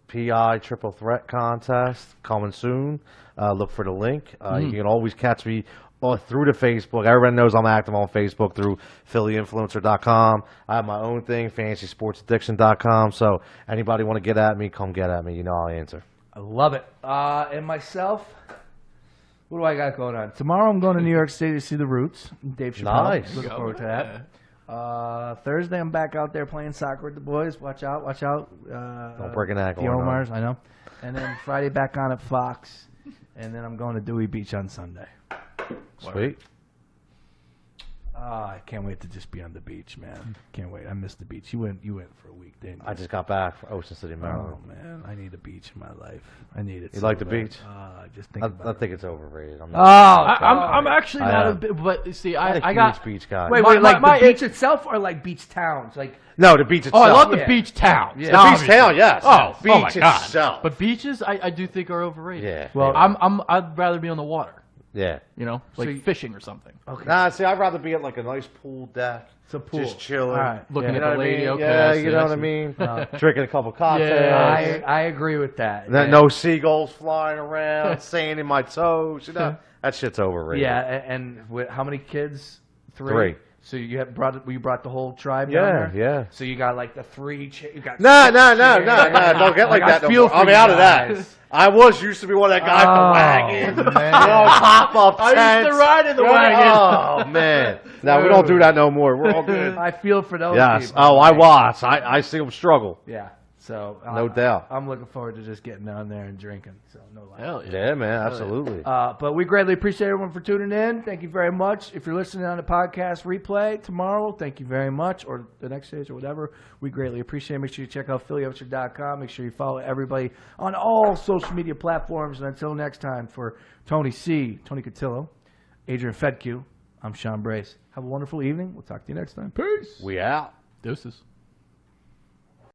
PI Triple Threat Contest coming soon. Look for the link. You can always catch me through the Facebook. Everybody knows I'm active on Facebook through PhillyInfluencer.com. I have my own thing, FantasySportsAddiction.com. So anybody want to get at me, come get at me. You know I'll answer. I love it. And myself, what do I got going on? Tomorrow I'm going to New York City to see the Roots. Dave Chappelle. Nice. Looking forward to that. Thursday I'm back out there playing soccer with the boys. Watch out. Don't break an ankle. The Omars, I know. And then Friday back on at Fox. And then I'm going to Dewey Beach on Sunday. Sweet. I can't wait to just be on the beach, man. Can't wait. I miss the beach. You went for a week, didn't you? I just got back from Ocean City, Maryland. Oh, man. I need a beach in my life. I need it. You so like the bad. beach? Just think I about think it's overrated. I'm it. not. I'm actually I not a am. bit, but see, I'm a I huge got. beach guy. Wait, My- like my- the beach itself or like beach towns? Like No, the beach Oh, itself. I love the Yeah. beach town. Yeah. The beach town, yes. Oh, beach oh my God. itself. But beaches, I do think are overrated. Yeah. Well, I'd rather be on the water. Yeah. Like fishing or something. okay. Nah, see, I'd rather be at like a nice pool deck. It's a pool. Just chilling. All right. Looking You at know the what I lady. mean? Okay, Yeah, I see, you know I what I see. mean? Drinking a couple cocktails. Yeah. I agree with that. No seagulls flying around, sand in my toes. You know, that shit's overrated. Yeah, and how many kids? 3. So you brought the whole tribe Yeah, down there? yeah. So you got like the 3 you got No. six Don't chairs. get like I that. feel No for more. I'm you out of that. guys. I used to be one of that guy from wagon. man. Pop up I used to ride in the wagon. Oh man. No, we don't do that no more. We're all good. I feel for those Yes. people. Oh, I watch. I see them struggle. Yeah. So No doubt. I'm looking forward to just getting down there and drinking. So no lie. Hell yeah. Yeah, man. Absolutely. But we greatly appreciate everyone for tuning in. Thank you very much. If you're listening on the podcast replay tomorrow, thank you very much, or the next stage or whatever. We greatly appreciate it. Make sure you check out PhillyUpster.com. Make sure you follow everybody on all social media platforms. And until next time, for Tony C., Tony Cotillo, Adrian Fedke, I'm Sean Brace. Have a wonderful evening. We'll talk to you next time. Peace. We out. Deuces.